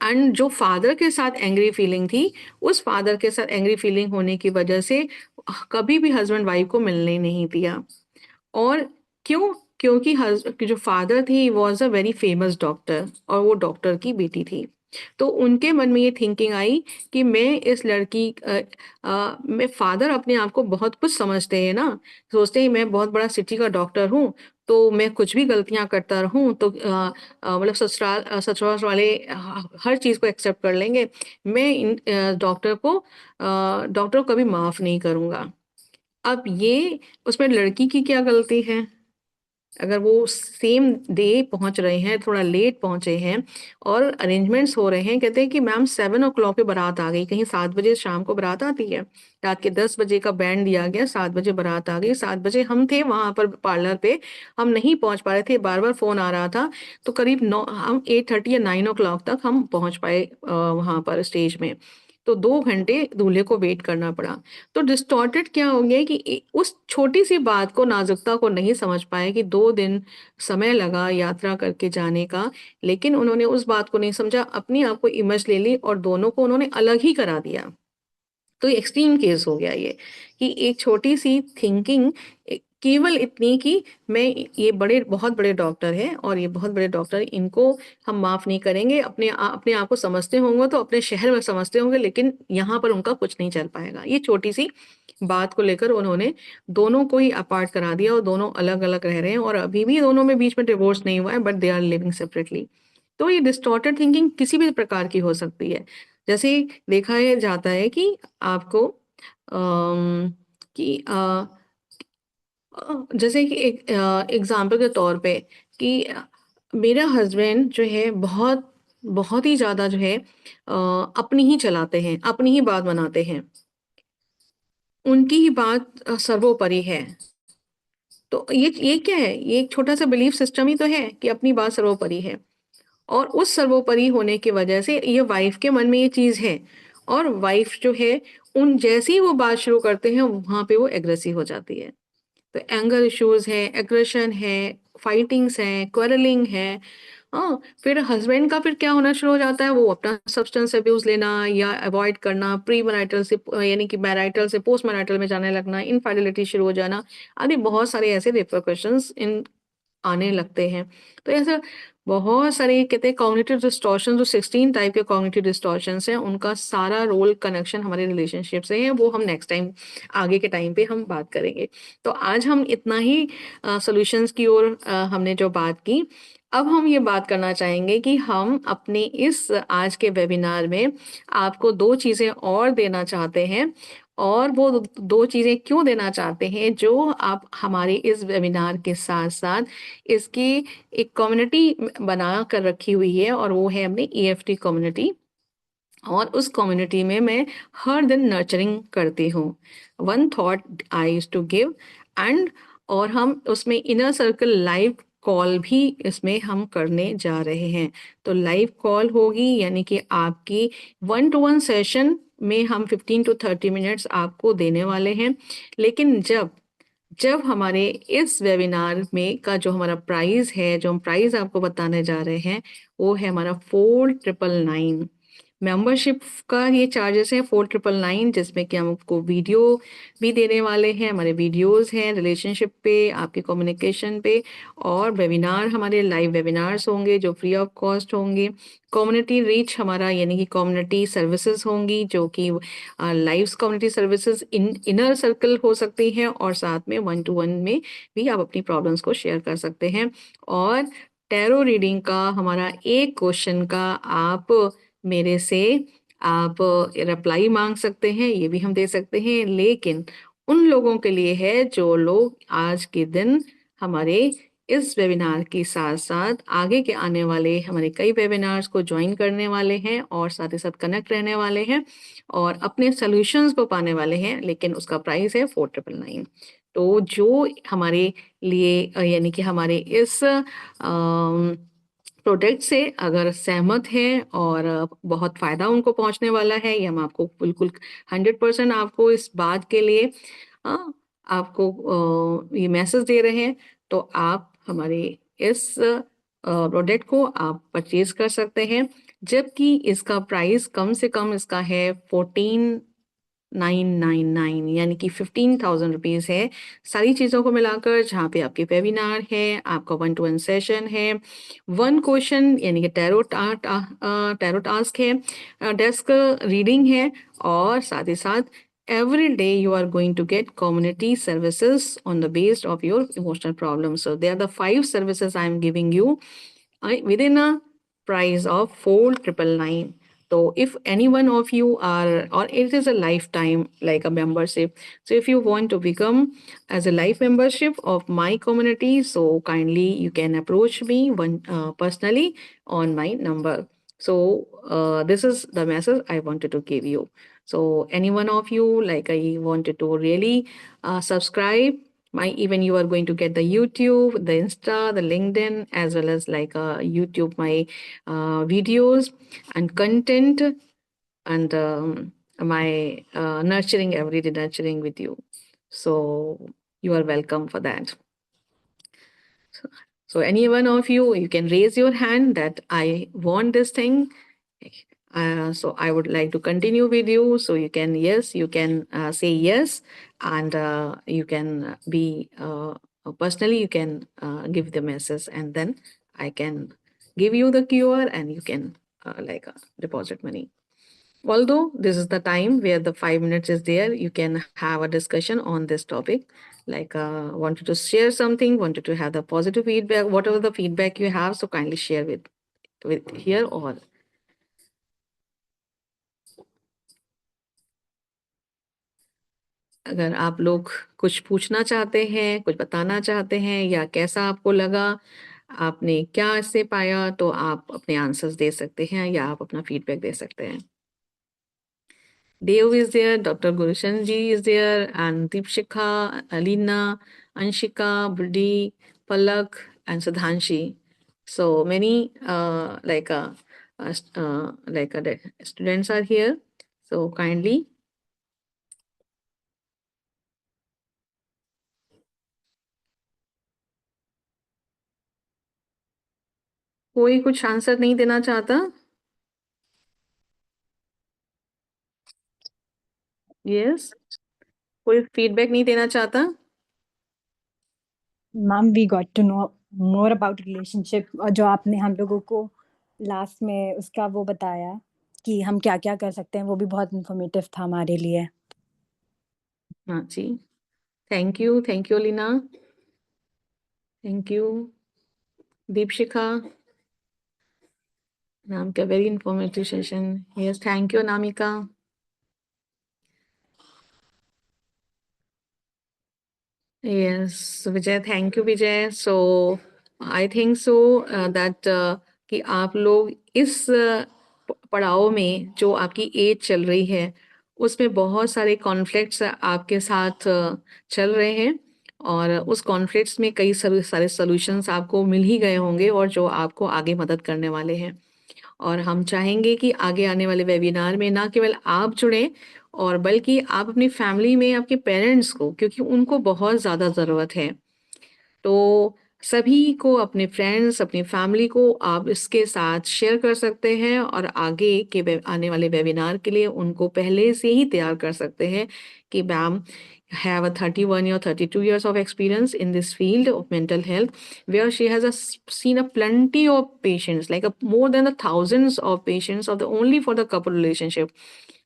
एंड जो फादर के साथ एंग्री फीलिंग थी, उस फादर के साथ एंग्री फीलिंग होने की वजह से कभी भी हस्बैंड वाइफ को मिलने नहीं दिया। और क्यों? क्योंकि कि जो फादर थे was a very famous doctor और वो डॉक्टर की बेटी थी। तो उनके मन में ये थिंकिंग आई कि मैं इस लड़की मैं फादर अपने आप को बहुत कुछ समझते हैं ना, सोचते हैं मैं बहुत बड़ा सिटी का डॉक्टर हूँ, तो मैं कुछ भी गलतियां करता रहूं तो मतलब ससुराल वाले हर चीज को एक्सेप्ट कर लेंगे। मैं इन डॉक्टर को कभी माफ नहीं करूंगा। अब ये उसमें लड़की की क्या गलती है? अगर वो सेम डे पहुंच रहे हैं, थोड़ा लेट पहुंचे हैं और अरेंजमेंट्स हो रहे हैं, कहते हैं कि मैम 7 o'clock पे बारात आ गई, कहीं 7 बजे शाम को बारात आती है, रात के 10 बजे का बैंड दिया गया, 7 बजे बारात आ गई, 7 बजे हम थे वहां पर पार्लर पे, हम नहीं पहुंच पा रहे थे, बार बार फोन आ रहा था, तो करीब 9 हम 8:30 या 9 o'clock तक हम पहुंच पाए वहां पर स्टेज में। तो 2 घंटे दूल्हे को वेट करना पड़ा। तो डिस्टॉर्टेड क्या हो गया कि उस छोटी सी बात को, नाजुकता को नहीं समझ पाए कि 2 दिन समय लगा यात्रा करके जाने का, लेकिन उन्होंने उस बात को नहीं समझा, अपनी आप को इमेज ले ली और दोनों को उन्होंने अलग ही करा दिया। तो एक्सट्रीम केस हो गया ये, कि एक छोटी सी थिंकिंग, केवल इतनी कि मैं, ये बहुत बड़े डॉक्टर हैं और ये बहुत बड़े डॉक्टर, इनको हम माफ नहीं करेंगे। अपने आप को समझते होंगे तो अपने शहर में समझते होंगे, लेकिन यहाँ पर उनका कुछ नहीं चल पाएगा। ये छोटी सी बात को लेकर उन्होंने दोनों को ही अपार्ट करा दिया और दोनों अलग अलग रह रहे हैं और अभी भी दोनों में बीच में डिवोर्स नहीं हुआ है, but they are living separately. तो ये डिस्टॉर्टेड थिंकिंग किसी भी प्रकार की हो सकती है। जैसे देखा जाता है कि आपको कि जैसे कि एक एग्जाम्पल के तौर पे कि मेरा हस्बैंड जो है बहुत बहुत ही ज्यादा जो है अपनी ही चलाते हैं, अपनी ही बात बनाते हैं, उनकी ही बात सर्वोपरि है। तो ये क्या है? ये एक छोटा सा बिलीफ सिस्टम ही तो है कि अपनी बात सर्वोपरि है, और उस सर्वोपरि होने की वजह से ये वाइफ के मन में ये चीज है, और वाइफ जो है उन जैसे ही वो बात शुरू करते हैं वहां पे वो एग्रेसिव हो जाती है। तो एंगर इश्यूज है, एग्रेशन है, फाइटिंग्स है, क्वेरलिंग है। हाँ, फिर हस्बैंड का फिर क्या होना शुरू हो जाता है, वो अपना सब्सटेंस अब्यूज लेना या अवॉइड करना, प्री मैरिटल से यानी कि मैरिटल से पोस्ट मैरिटल में जाने लगना, इनफाइडिलिटी शुरू हो जाना, आदि बहुत सारे ऐसे रिपरकशंस इन आने लगते हैं। तो ऐसा बहुत सारे कहते हैं कॉग्निटिव डिस्टॉर्शन, जो 16 टाइप के कॉग्निटिव डिस्टॉर्शंस हैं, उनका सारा रोल कनेक्शन हमारे रिलेशनशिप से है, वो हम नेक्स्ट टाइम आगे के टाइम पे हम बात करेंगे। तो आज हम इतना ही सॉल्यूशंस की ओर हमने जो बात की। अब हम ये बात करना चाहेंगे कि हम अपने इस आज के वेबिनार में आपको 2 चीजें और देना चाहते हैं। और वो 2 चीजें क्यों देना चाहते हैं, जो आप हमारे इस वेबिनार के साथ साथ इसकी एक कम्युनिटी बना कर रखी हुई है, और वो है अपनी EFT कम्युनिटी। और उस कम्युनिटी में मैं हर दिन नर्चरिंग करती हूँ, 1 thought I used to give and, और हम उसमें इनर सर्कल लाइव कॉल भी इसमें हम करने जा रहे हैं। तो लाइव कॉल होगी, यानी कि आपकी 1-to-1 सेशन में हम 15 to 30 मिनट्स आपको देने वाले हैं। लेकिन जब जब हमारे इस वेबिनार में का जो हमारा प्राइस है, जो हम प्राइस आपको बताने जा रहे हैं, वो है हमारा 4999। मेंबरशिप का ये चार्जेस है 4999, जिसमें कि हम आपको वीडियो भी देने वाले हैं, हमारे वीडियोस हैं रिलेशनशिप पे, आपके कम्युनिकेशन पे, और वेबिनार हमारे लाइव वेबिनार्स होंगे जो फ्री ऑफ कॉस्ट होंगे। कम्युनिटी रीच हमारा, यानी कि कम्युनिटी सर्विसेज होंगी, जो कि live community services inner circle हो सकती हैं, और साथ में 1-to-1 में भी आप अपनी प्रॉब्लम्स को शेयर कर सकते हैं। और टैरो रीडिंग का हमारा एक क्वेश्चन का आप मेरे से आप रिप्लाई मांग सकते हैं, ये भी हम दे सकते हैं, लेकिन उन लोगों के लिए है जो लोग आज के दिन हमारे इस वेबिनार के साथ साथ आगे के आने वाले हमारे कई वेबिनार्स को ज्वाइन करने वाले हैं और साथ ही साथ कनेक्ट रहने वाले हैं और अपने सॉल्यूशंस को पाने वाले हैं, लेकिन उसका प्राइस है 4999। तो जो हमारे लिए यानी कि हमारे इस प्रोडक्ट से अगर सहमत हैं और बहुत फायदा उनको पहुंचने वाला है, ये हम आपको बिल्कुल 100% आपको इस बात के लिए आपको ये मैसेज दे रहे हैं, तो आप हमारे इस प्रोडक्ट को आप परचेज कर सकते हैं। जबकि इसका प्राइस कम से कम इसका है 14,999 यानी कि 15,000 रुपीज़ है सारी चीज़ों को मिलाकर, जहाँ पे आपके वेबिनार है, आपका 1-to-1 सेशन है, 1 क्वेश्चन यानी कि टैरो टास्क है, डेस्क रीडिंग है, और साथ ही साथ every day you are going to get community services on the based of your emotional problems. So they are the 5 services I am giving you within a price of 4,999. So if any one of you are, or it is a lifetime like a membership. So if you want to become as a life membership of my community, so kindly you can approach me personally on my number. So this is the message I wanted to give you. So any one of you, like I wanted to really subscribe even you are going to get the YouTube, the Insta, the LinkedIn, as well as like YouTube, my videos and content, and my nurturing, everyday nurturing with you. So you are welcome for that. So any one of you, you can raise your hand that I want this thing. So I would like to continue with you. So you can, yes, you can say yes, and you can be personally, you can give the message, and then I can give you the QR and you can deposit money. Although this is the time where the 5 minutes is there, you can have a discussion on this topic. Like wanted to share something, wanted to have the positive feedback, whatever the feedback you have, so kindly share with here or अगर आप लोग कुछ पूछना चाहते हैं, कुछ बताना चाहते हैं, या कैसा आपको लगा, आपने क्या इससे पाया, तो आप अपने आंसर्स दे सकते हैं या आप अपना फीडबैक दे सकते हैं. Dev is there, Dr. Gulshan ji is there, and Deepshikha, Alina, Anshika, Budhi, Palak, and Sudhanshi. So many students are here. So kindly. कोई कुछ आंसर नहीं देना चाहता? Yes. कोई फीडबैक नहीं देना चाहता? Ma'am we got to know more about relationship, और जो आपने हम लोगों को लास्ट में उसका वो बताया कि हम क्या क्या कर सकते हैं, वो भी बहुत इंफॉर्मेटिव था हमारे लिए. हाँ जी. Thank you Leena. Thank you Deepshikha. नाम का very informative session. Yes, thank you Anamika. Yes, Vijay, thank you, Vijay. So I think so that कि आप लोग इस पड़ाव में जो आपकी एज चल रही है, उसमें बहुत सारे कॉन्फ्लिक्ट्स आपके साथ चल रहे हैं, और उस कॉन्फ्लिक्ट्स में कई सारे सॉल्यूशंस आपको मिल ही गए होंगे, और जो आपको आगे मदद करने वाले हैं. और हम चाहेंगे कि आगे आने वाले वेबिनार में ना केवल आप जुड़ें, और बल्कि आप अपनी फैमिली में आपके पेरेंट्स को, क्योंकि उनको बहुत ज़्यादा ज़रूरत है. तो सभी को, अपने फ्रेंड्स, अपनी फैमिली को आप इसके साथ शेयर कर सकते हैं, और आगे के आने वाले वेबिनार के लिए उनको पहले से ही तैयार कर सकते हैं कि ma'am have a 31 or 32 years of experience in this field of mental health, where she has seen a plenty of patients, like more than the thousands of patients of the only for the couple relationship.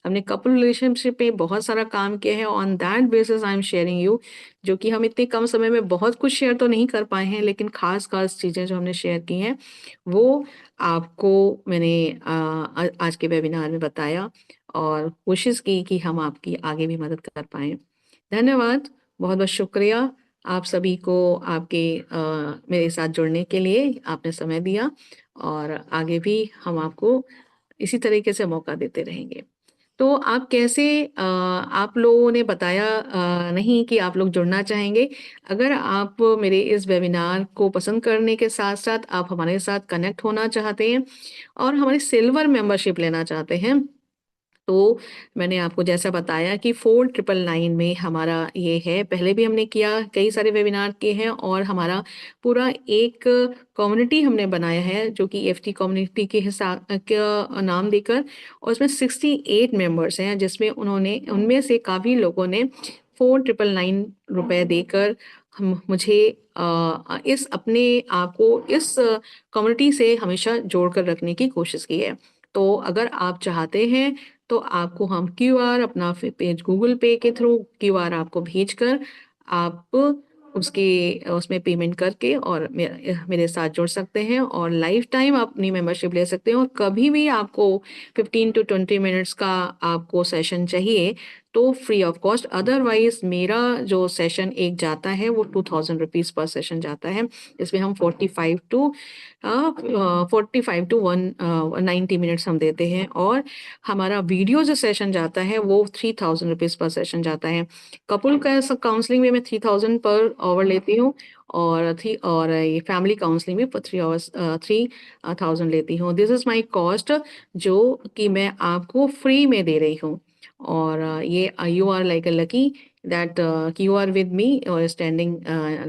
हमने couple relationship पे बहुत सारा काम किया है. On that basis I am sharing you, जो कि हम इतने कम समय में बहुत कुछ शेयर तो नहीं कर पाए हैं, लेकिन खास चीज़ें जो हमने शेयर की हैं वो आपको मैंने आज के वेबिनार में बताया, और कोशिश की कि हम आपकी आगे भी मदद कर पाएँ. धन्यवाद, बहुत बहुत शुक्रिया आप सभी को, आपके मेरे साथ जुड़ने के लिए आपने समय दिया, और आगे भी हम आपको इसी तरीके से मौका देते रहेंगे. तो आप कैसे आप लोगों ने बताया नहीं कि आप लोग जुड़ना चाहेंगे. अगर आप मेरे इस वेबिनार को पसंद करने के साथ-साथ आप हमारे साथ कनेक्ट होना चाहते हैं और हमारी सिल्वर मेंबरशिप लेना चाहते हैं, तो मैंने आपको जैसा बताया कि 4999 में हमारा ये है, पहले भी हमने किया, कई सारे वेबिनार किए हैं और हमारा पूरा एक कम्युनिटी हमने बनाया है जो कि EFT कम्युनिटी के हिसाब का नाम देकर, और उसमें 68 मेंबर्स हैं जिसमें उनमें से काफ़ी लोगों ने 4999 रुपए देकर मुझे इस अपने आप को इस कम्युनिटी से हमेशा जोड़ कर रखने की कोशिश की है। तो अगर आप चाहते हैं तो आपको हम QR अपना पेज गूगल पे के थ्रू QR आपको भेजकर आप उसमें पेमेंट करके और मेरे साथ जुड़ सकते हैं और लाइफ टाइम आप अपनी मेंबरशिप ले सकते हैं। और कभी भी आपको 15 to 20 मिनट्स का आपको सेशन चाहिए तो फ्री ऑफ कॉस्ट, अदरवाइज मेरा जो सेशन एक जाता है वो 2000 रुपीज़ पर सेशन जाता है। इसमें हम 45 to 190 मिनट्स हम देते हैं और हमारा वीडियो जो सेशन जाता है वो 3000 रुपीज़ पर सेशन जाता है। कपल का काउंसलिंग में मैं 3000 पर आवर लेती हूँ और ये फैमिली काउंसलिंग में 3000 लेती हूँ। दिस इज़ माय कॉस्ट जो कि मैं आपको फ्री में दे रही हूँ। और ये you are like a lucky that you are with me or standing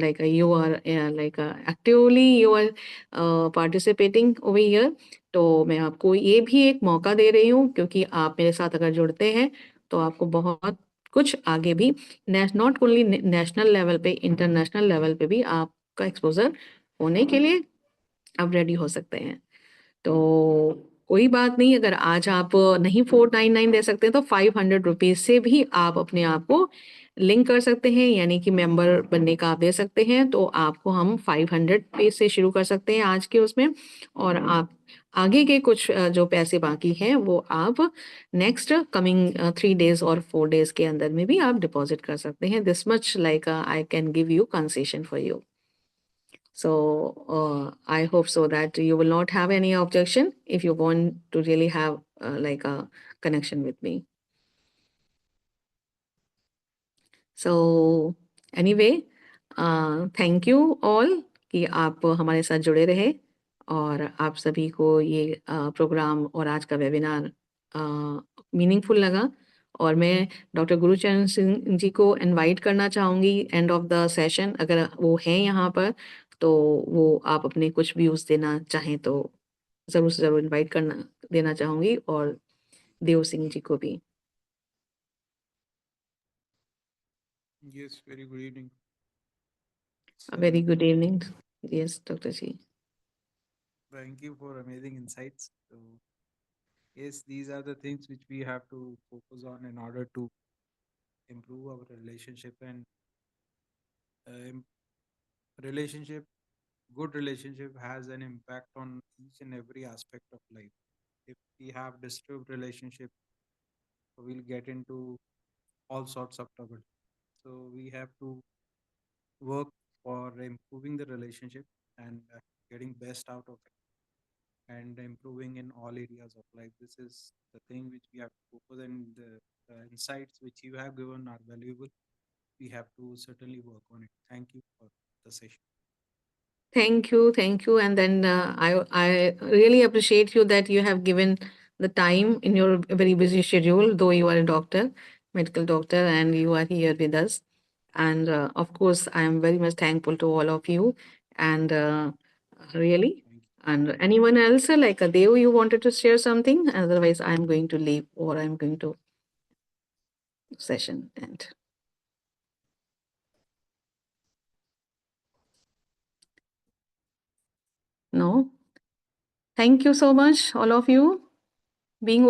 like you are like actively you are participating over here। तो मैं आपको ये भी एक मौका दे रही हूँ क्योंकि आप मेरे साथ अगर जुड़ते हैं तो आपको बहुत कुछ आगे भी नॉट ओनली नेशनल लेवल पे, इंटरनेशनल लेवल पे भी आपका एक्सपोजर होने के लिए आप रेडी हो सकते हैं। तो कोई बात नहीं, अगर आज आप नहीं 499 दे सकते तो 500 रुपीज से भी आप अपने आप को लिंक कर सकते हैं, यानी कि मेंबर बनने का आप दे सकते हैं। तो आपको हम 500 पे से शुरू कर सकते हैं आज के उसमें, और आप आगे के कुछ जो पैसे बाकी हैं वो आप नेक्स्ट कमिंग 3 डेज और 4 डेज के अंदर में भी आप डिपॉजिट कर सकते हैं। This much like I can give you concession for you. So I hope so that you will not have any objection if you want to really have like a connection with me. So anyway, thank you all कि आप हमारे साथ जुड़े रहे और आप सभी को ये प्रोग्राम और आज का वेबिनार मीनिंगफुल लगा। और मैं डॉक्टर गुरुचरण सिंह जी को इनवाइट करना चाहूँगी एंड ऑफ द सेशन, अगर वो हैं यहाँ पर तो वो आप अपने कुछ व्यूज़ देना चाहें तो ज़रूर से ज़रूर इनवाइट देना चाहूँगी, और देव सिंह जी को भी। Yes, very good evening. Very So, good evening. Yes doctor ji. thank you for amazing insights. So, yes, these are the things which we have to focus on in order to improve our relationship and im- relationship. Good relationship has an impact on each and every aspect of life. If we have disturbed relationship, we'll get into all sorts of trouble. So we have to work for improving the relationship and getting best out of it and improving in all areas of life. This is the thing which we have to focus, and the insights which you have given are valuable. We have to certainly work on it. Thank you for the session. Thank you. And then I really appreciate you that you have given the time in your very busy schedule, though you are a doctor, medical doctor, and you are here with us. And of course, I am very much thankful to all of you. And really, Thank you. and anyone else like Dev, you wanted to share something? Otherwise, I am going to leave, or I'm going to session end. No. Thank you so much, all of you, being